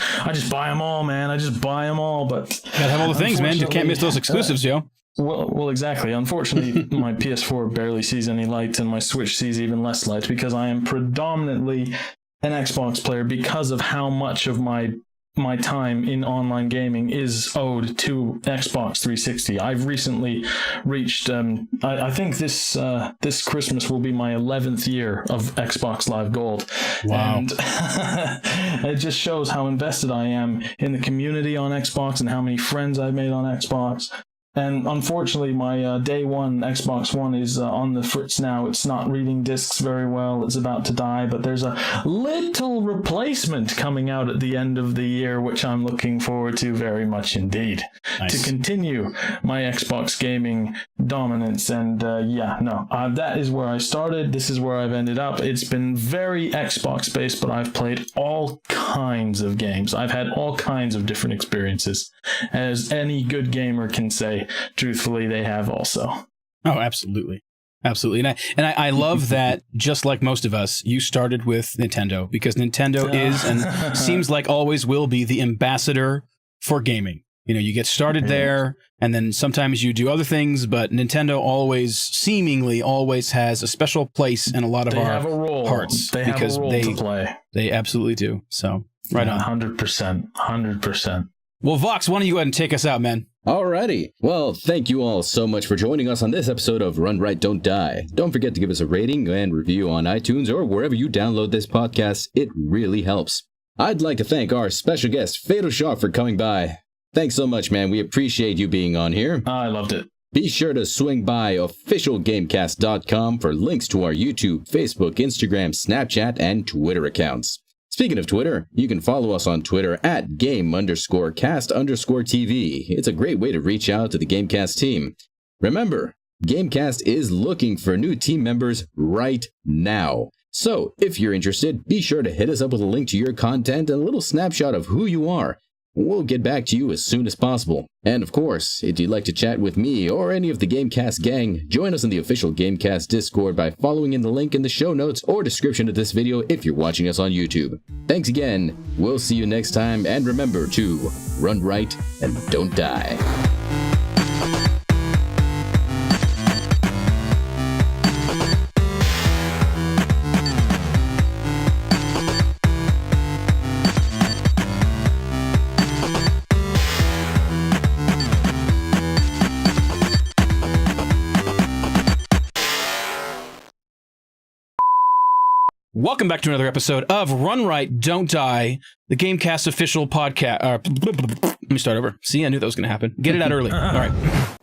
buy them all, man. I just buy them all. But gotta have all the things, man. You can't miss those exclusives, yo. Well, exactly. Unfortunately, my PS4 barely sees any light, and my Switch sees even less light because I am predominantly an Xbox player because of how much of my time in online gaming is owed to Xbox 360. I've recently reached, I think this Christmas will be my 11th year of Xbox Live Gold. Wow. And it just shows how invested I am in the community on Xbox and how many friends I've made on Xbox. And unfortunately, my day one Xbox One is on the fritz now. It's not reading discs very well. It's about to die, but there's a little replacement coming out at the end of the year, which I'm looking forward to very much indeed. Nice. To continue my Xbox gaming dominance. And that is where I started. This is where I've ended up. It's been very Xbox-based, but I've played all kinds of games. I've had all kinds of different experiences, as any good gamer can say. Truthfully, they have also. Oh, absolutely. And I love that, just like most of us, you started with Nintendo, because Nintendo is and seems like always will be the ambassador for gaming. You get started there, and then sometimes you do other things, but Nintendo seemingly always has a special place in a lot of our hearts. They have a role to play. They absolutely do. So, right on. 100%. Well, Vox, why don't you go ahead and take us out, man? Alrighty. Well, thank you all so much for joining us on this episode of Run Right, Don't Die. Don't forget to give us a rating and review on iTunes or wherever you download this podcast. It really helps. I'd like to thank our special guest, Fatalshock, for coming by. Thanks so much, man. We appreciate you being on here. I loved it. Be sure to swing by officialgamecast.com for links to our YouTube, Facebook, Instagram, Snapchat, and Twitter accounts. Speaking of Twitter, you can follow us on Twitter at game_cast_TV. It's a great way to reach out to the GameCast team. Remember, GameCast is looking for new team members right now. So, if you're interested, be sure to hit us up with a link to your content and a little snapshot of who you are. We'll get back to you as soon as possible. And of course, if you'd like to chat with me or any of the GameCast gang, join us in the official GameCast Discord by following in the link in the show notes or description of this video if you're watching us on YouTube. Thanks again, we'll see you next time, and remember to run right and don't die. Welcome back to another episode of Run Right, Don't Die, the GameCast official podcast. Let me start over. See, I knew that was going to happen. Get it out early. All right.